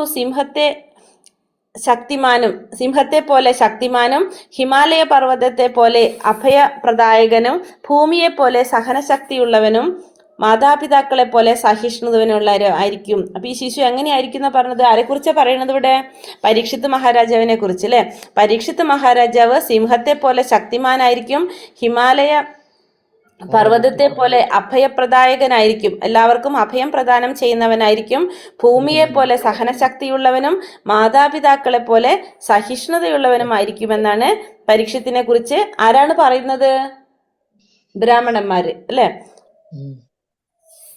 സിംഹത്തെ പോലെ ശക്തിമാനും ഹിമാലയ പർവ്വതത്തെ പോലെ അഭയപ്രദായകനും ഭൂമിയെ പോലെ സഹനശക്തിയുള്ളവനും മാതാപിതാക്കളെ പോലെ സഹിഷ്ണുതവനുള്ളവരും ആയിരിക്കും. അപ്പൊ ഈ ശിശു എങ്ങനെയായിരിക്കും എന്ന് പറഞ്ഞത്? ആരെക്കുറിച്ചാണ് പറയുന്നത് ഇവിടെ? പരീക്ഷിത്ത് മഹാരാജാവിനെ കുറിച്ച് അല്ലെ. പരീക്ഷിത്ത് മഹാരാജാവ് സിംഹത്തെ പോലെ ശക്തിമാനായിരിക്കും, ഹിമാലയ പർവ്വതത്തെ പോലെ അഭയപ്രദായകനായിരിക്കും, എല്ലാവർക്കും അഭയം പ്രദാനം ചെയ്യുന്നവനായിരിക്കും, ഭൂമിയെ പോലെ സഹനശക്തിയുള്ളവനും മാതാപിതാക്കളെ പോലെ സഹിഷ്ണുതയുള്ളവനുമായിരിക്കുമെന്നാണ് പരീക്ഷത്തിനെ കുറിച്ച് ആരാണ് പറയുന്നത്? ബ്രാഹ്മണന്മാര് അല്ലെ.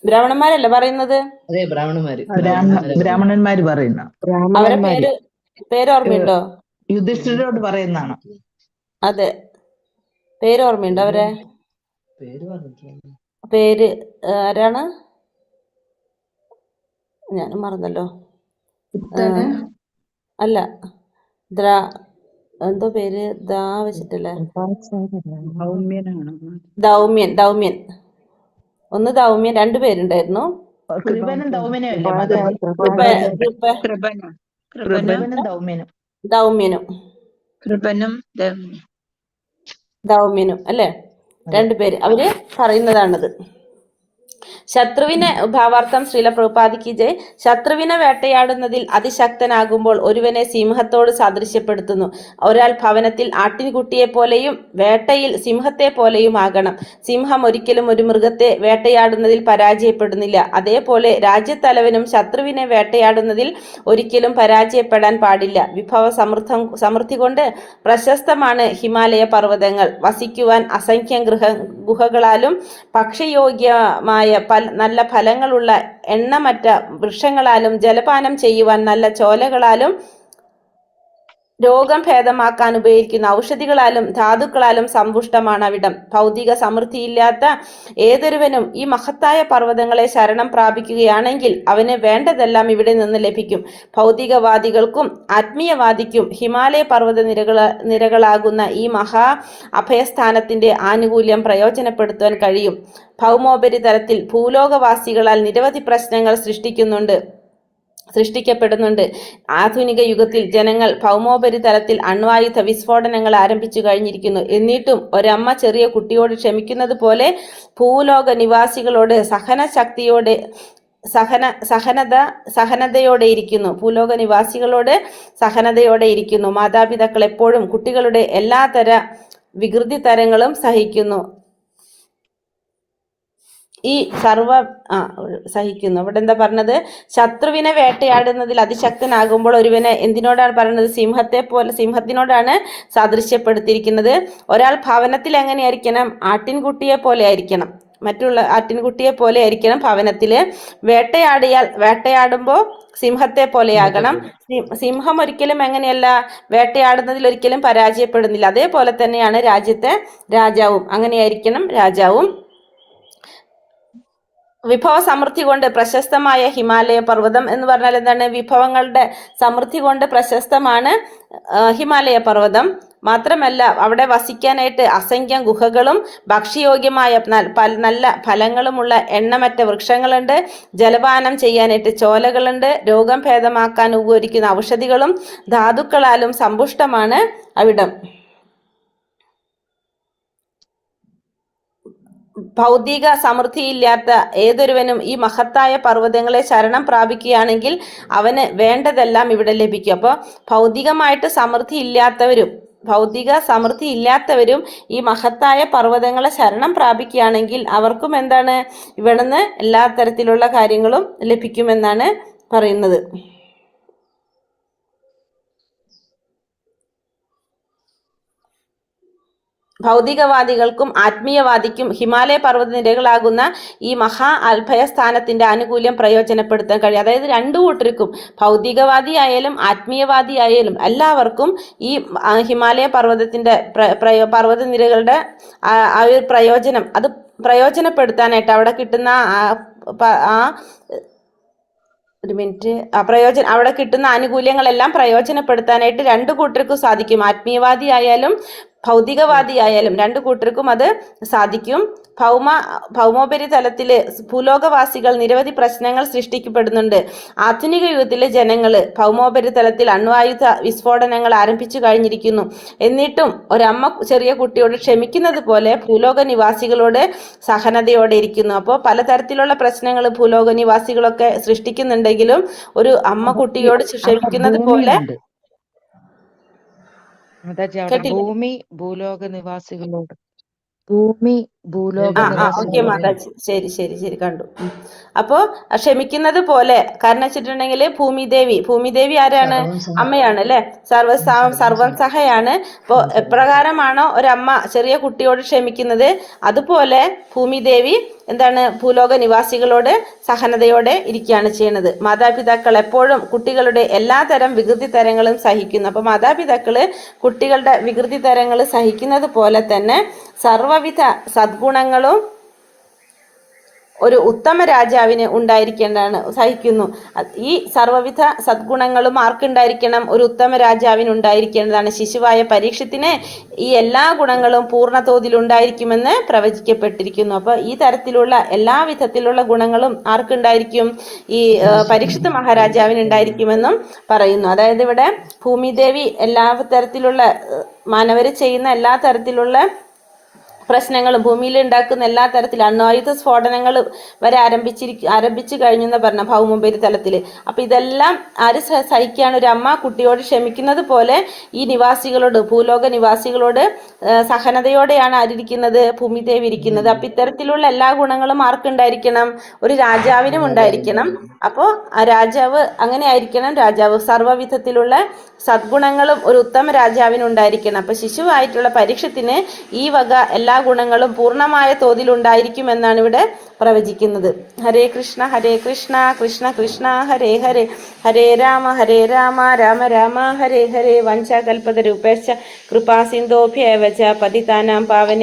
ബ്രാഹ്മണന്മാരല്ല പറയുന്നത്. അതെ ബ്രാഹ്മണന്മാര് ബ്രാഹ്മണന്മാര് പറയുന്ന അവരെ പേര് ഓർമ്മയുണ്ടോ? യുധിഷ്ഠിരോട് പറയുന്നതാണ്. അതെ, പേര് ഓർമ്മയുണ്ടോ അവരെ? പേര് പറഞ്ഞിട്ടില്ല. പേര് ആരാണ്? ഞാനും മറന്നല്ലോ. അല്ല, എന്തോ പേര് വെച്ചിട്ടല്ലേ? ദൗമ്യൻ. ഒന്ന് ദൗമ്യൻ, 2 പേരുണ്ടായിരുന്നു. കൃപനും ദൗമ്യനും അല്ലേ മാതാജി? കൃപനും ദൗമ്യനും അല്ലേ? 2 പേര്. അവര് പറയുന്നതാണത്. ശത്രുവിനെ ഭാവാർത്ഥം ശ്രീല പ്രഭുപാദിക്ക് ജയ്. ശത്രുവിനെ വേട്ടയാടുന്നതിൽ അതിശക്തനാകുമ്പോൾ ഒരുവനെ സിംഹത്തോട് സാദൃശ്യപ്പെടുത്തുന്നു. ഒരാൾ ഭവനത്തിൽ ആട്ടിൻകുട്ടിയെ പോലെയും വേട്ടയിൽ സിംഹത്തെ പോലെയും ആകണം. സിംഹം ഒരിക്കലും ഒരു മൃഗത്തെ വേട്ടയാടുന്നതിൽ പരാജയപ്പെടുന്നില്ല. അതേപോലെ രാജ്യത്തലവനും ശത്രുവിനെ വേട്ടയാടുന്നതിൽ ഒരിക്കലും പരാജയപ്പെടാൻ പാടില്ല. വിഭവ സമൃദ്ധി കൊണ്ട് പ്രശസ്തമാണ് ഹിമാലയ പർവ്വതങ്ങൾ. വസിക്കുവാൻ അസംഖ്യം ഗുഹകളാലും ഭക്ഷ്യയോഗ്യമായ നല്ല ഫലങ്ങളുള്ള എണ്ണമറ്റ വൃക്ഷങ്ങളാലും ജലപാനം ചെയ്യുവാൻ നല്ല ചോലകളാലും രോഗം ഭേദമാക്കാൻ ഉപയോഗിക്കുന്ന ഔഷധികളാലും ധാതുക്കളാലും സമ്പുഷ്ടമാണ് അവിടം. ഭൗതിക സമൃദ്ധിയില്ലാത്ത ഏതൊരുവനും ഈ മഹത്തായ പർവ്വതങ്ങളെ ശരണം പ്രാപിക്കുകയാണെങ്കിൽ അവന് വേണ്ടതെല്ലാം ഇവിടെ നിന്ന് ലഭിക്കും. ഭൗതികവാദികൾക്കും ആത്മീയവാദിക്കും ഹിമാലയ പർവ്വത നിരകളാകുന്ന ഈ മഹാ അഭയസ്ഥാനത്തിന്റെ ആനുകൂല്യം പ്രയോജനപ്പെടുത്തുവാൻ കഴിയും. ഭൗമോപരിതലത്തിൽ ഭൂലോകവാസികളാൽ നിരവധി പ്രശ്നങ്ങൾ സൃഷ്ടിക്കപ്പെടുന്നുണ്ട്. ആധുനിക യുഗത്തിൽ ജനങ്ങൾ ഭൗമോപരിതലത്തിൽ അണ്വായുധ വിസ്ഫോടനങ്ങൾ ആരംഭിച്ചു കഴിഞ്ഞിരിക്കുന്നു. എന്നിട്ടും ഒരമ്മ ചെറിയ കുട്ടിയോട് ക്ഷമിക്കുന്നത് പോലെ ഭൂലോക നിവാസികളോട് സഹനതയോടെ ഇരിക്കുന്നു. ഭൂലോക നിവാസികളോട് സഹനതയോടെ ഇരിക്കുന്നു. മാതാപിതാക്കൾ എപ്പോഴും കുട്ടികളുടെ എല്ലാതര വികൃതി തരങ്ങളും സഹിക്കുന്നു. സഹിക്കുന്നു. അവിടെ എന്താ പറഞ്ഞത്? ശത്രുവിനെ വേട്ടയാടുന്നതിൽ അതിശക്തനാകുമ്പോൾ ഒരുവനെ എന്തിനോടാണ് പറയുന്നത്? സിംഹത്തിനോടാണ് സാദൃശ്യപ്പെടുത്തിയിരിക്കുന്നത്. ഒരാൾ ഭവനത്തിൽ എങ്ങനെയായിരിക്കണം? ആട്ടിൻകുട്ടിയെ പോലെ ആയിരിക്കണം. മറ്റുള്ള ആട്ടിൻകുട്ടിയെ പോലെ ആയിരിക്കണം ഭവനത്തില്. വേട്ടയാടുമ്പോൾ സിംഹത്തെ പോലെയാകണം. സിംഹം ഒരിക്കലും എങ്ങനെയല്ല? വേട്ടയാടുന്നതിൽ ഒരിക്കലും പരാജയപ്പെടുന്നില്ല. അതേപോലെ തന്നെയാണ് രാജ്യത്തെ രാജാവും. അങ്ങനെയായിരിക്കണം രാജാവും. വിഭവ സമൃദ്ധി കൊണ്ട് പ്രശസ്തമായ ഹിമാലയ പർവ്വതം എന്ന് പറഞ്ഞാൽ എന്താണ്? വിഭവങ്ങളുടെ സമൃദ്ധി കൊണ്ട് പ്രശസ്തമാണ് ഹിമാലയ പർവ്വതം. മാത്രമല്ല അവിടെ വസിക്കാനായിട്ട് അസംഖ്യം ഗുഹകളും ഭക്ഷ്യയോഗ്യമായ നല്ല ഫലങ്ങളുമുള്ള എണ്ണമറ്റ വൃക്ഷങ്ങളുണ്ട്. ജലപാനം ചെയ്യാനായിട്ട് ചോലകളുണ്ട്. രോഗം ഭേദമാക്കാൻ ഉപയോഗിക്കുന്ന ഔഷധികളും ധാതുക്കളാലും സമ്പുഷ്ടമാണ് അവിടം. ഭൗതിക സമൃദ്ധിയില്ലാത്ത ഏതൊരുവനും ഈ മഹത്തായ പർവ്വതങ്ങളെ ശരണം പ്രാപിക്കുകയാണെങ്കിൽ അവന് വേണ്ടതെല്ലാം ഇവിടെ ലഭിക്കും. അപ്പോൾ ഭൗതിക സമൃദ്ധി ഇല്ലാത്തവരും ഈ മഹത്തായ പർവ്വതങ്ങളെ ശരണം പ്രാപിക്കുകയാണെങ്കിൽ അവർക്കും എന്താണ്? ഇവിടുന്ന് എല്ലാ തരത്തിലുള്ള കാര്യങ്ങളും ലഭിക്കുമെന്നാണ് പറയുന്നത്. ഭൗതികവാദികൾക്കും ആത്മീയവാദിക്കും ഹിമാലയ പർവ്വതനിരകളാകുന്ന ഈ മഹാ അഭയസ്ഥാനത്തിന്റെ ആനുകൂല്യം പ്രയോജനപ്പെടുത്താൻ കഴിയും. അതായത് 2 കൂട്ടർക്കും, ഭൗതികവാദിയായാലും ആത്മീയവാദിയായാലും എല്ലാവർക്കും ഈ ഹിമാലയ പർവ്വതനിരകളുടെ ആ ഒരു പ്രയോജനപ്പെടുത്താനായിട്ട് അവിടെ കിട്ടുന്ന അവിടെ കിട്ടുന്ന ആനുകൂല്യങ്ങളെല്ലാം പ്രയോജനപ്പെടുത്താനായിട്ട് 2 കൂട്ടർക്കും സാധിക്കും. ആത്മീയവാദിയായാലും ഭൗതികവാദിയായാലും 2 കൂട്ടർക്കും അത് സാധിക്കും. ഭൗമോപരിതലത്തില് ഭൂലോകവാസികൾ നിരവധി പ്രശ്നങ്ങൾ സൃഷ്ടിക്കപ്പെടുന്നുണ്ട്. ആധുനിക യുഗത്തിലെ ജനങ്ങൾ ഭൗമോപരിതലത്തിൽ അണ്വായുധ വിസ്ഫോടനങ്ങൾ ആരംഭിച്ചു കഴിഞ്ഞിരിക്കുന്നു. എന്നിട്ടും ഒരമ്മ ചെറിയ കുട്ടിയോട് ക്ഷമിക്കുന്നത് പോലെ ഭൂലോക നിവാസികളോട് സഹനതയോടെ ഇരിക്കുന്നു. അപ്പോൾ പലതരത്തിലുള്ള പ്രശ്നങ്ങൾ ഭൂലോക നിവാസികളൊക്കെ സൃഷ്ടിക്കുന്നുണ്ടെങ്കിലും ഒരു അമ്മ കുട്ടിയോട് ക്ഷമിക്കുന്നത് പോലെ ഭൂമി ഭൂലോക നിവാസികളോട് ഭൂമി ഭൂലോക ഓക്കെ മാതാജി, ശരി ശരി ശരി, കണ്ടു. അപ്പോ ക്ഷമിക്കുന്നത് പോലെ, കാരണം വെച്ചിട്ടുണ്ടെങ്കിൽ ഭൂമിദേവി ആരാണ്? അമ്മയാണ് അല്ലെ, സർവം സഹയാണ്. അപ്പോൾ എപ്രകാരമാണോ ഒരമ്മ ചെറിയ കുട്ടിയോട് ക്ഷമിക്കുന്നത്, അതുപോലെ ഭൂമിദേവി എന്താണ് ഭൂലോക നിവാസികളോട് സഹനതയോടെ ഇരിക്കുകയാണ് ചെയ്യുന്നത്. മാതാപിതാക്കൾ എപ്പോഴും കുട്ടികളുടെ എല്ലാ തരം വികൃതി തരങ്ങളും സഹിക്കുന്നു. അപ്പൊ മാതാപിതാക്കള് കുട്ടികളുടെ വികൃതി തരങ്ങൾ സഹിക്കുന്നത് പോലെ തന്നെ സർവവിധ സദ്ഗുണങ്ങളും ഒരു ഉത്തമ രാജാവിന് ഉണ്ടായിരിക്കേണ്ടതാണ്. സഹിക്കുന്നു. ഈ സർവവിധ സദ്ഗുണങ്ങളും ആർക്കുണ്ടായിരിക്കണം? ഒരു ഉത്തമ രാജാവിന് ഉണ്ടായിരിക്കേണ്ടതാണ്. ശിശുവായ പരീക്ഷത്തിന് ഈ എല്ലാ ഗുണങ്ങളും പൂർണ്ണ തോതിൽ ഉണ്ടായിരിക്കുമെന്ന് പ്രവചിക്കപ്പെട്ടിരിക്കുന്നു. അപ്പൊ ഈ തരത്തിലുള്ള എല്ലാ വിധത്തിലുള്ള ഗുണങ്ങളും ആർക്കുണ്ടായിരിക്കും? ഈ പരീക്ഷിത് മഹാരാജാവിന് ഉണ്ടായിരിക്കുമെന്നും പറയുന്നു. അതായത് ഇവിടെ ഭൂമിദേവി എല്ലാ തരത്തിലുള്ള മാനവര് ചെയ്യുന്ന എല്ലാ തരത്തിലുള്ള പ്രശ്നങ്ങളും, ഭൂമിയിൽ ഉണ്ടാക്കുന്ന എല്ലാ തരത്തിലും അണ്വായുധ സ്ഫോടനങ്ങൾ വരെ ആരംഭിച്ചു കഴിഞ്ഞു എന്ന് പറഞ്ഞ ഭൗമോപരിതലത്തിൽ. അപ്പൊ ഇതെല്ലാം ആര് സഹിക്കുകയാണ്? ഒരു അമ്മ കുട്ടിയോട് ക്ഷമിക്കുന്നത് പോലെ ഈ നിവാസികളോട്, ഭൂലോക നിവാസികളോട് സഹനതയോടെയാണ് ആരിയിരിക്കുന്നത്? ഭൂമിദേവി ഇരിക്കുന്നത്. അപ്പൊ ഇത്തരത്തിലുള്ള എല്ലാ ഗുണങ്ങളും ആർക്കുണ്ടായിരിക്കണം? ഒരു രാജാവിനും ഉണ്ടായിരിക്കണം. അപ്പോൾ ആ രാജാവ് അങ്ങനെ ആയിരിക്കണം. രാജാവ് സർവ്വവിധത്തിലുള്ള സദ്ഗുണങ്ങളും ഒരു ഉത്തമ രാജാവിന് ഉണ്ടായിരിക്കണം. അപ്പൊ ശിശുവായിട്ടുള്ള പരീക്ഷത്തിന് ഈ വക എല്ലാ ഗുണങ്ങളും പൂർണ്ണമായ തോതിൽ ഉണ്ടായിരിക്കുമെന്നാണ് ഇവിടെ പ്രവചിക്കുന്നത്. ഹരേ കൃഷ്ണ കൃഷ്ണ കൃഷ്ണ ഹരേ ഹരേ, ഹരേ രാമ രാമ രാമ ഹരേ ഹരേ. വഞ്ചാകൽപതരൂപേശ്ച കൃപാ സിന്ധോഭ്യേവ ച പതിതാനാം പാവനേ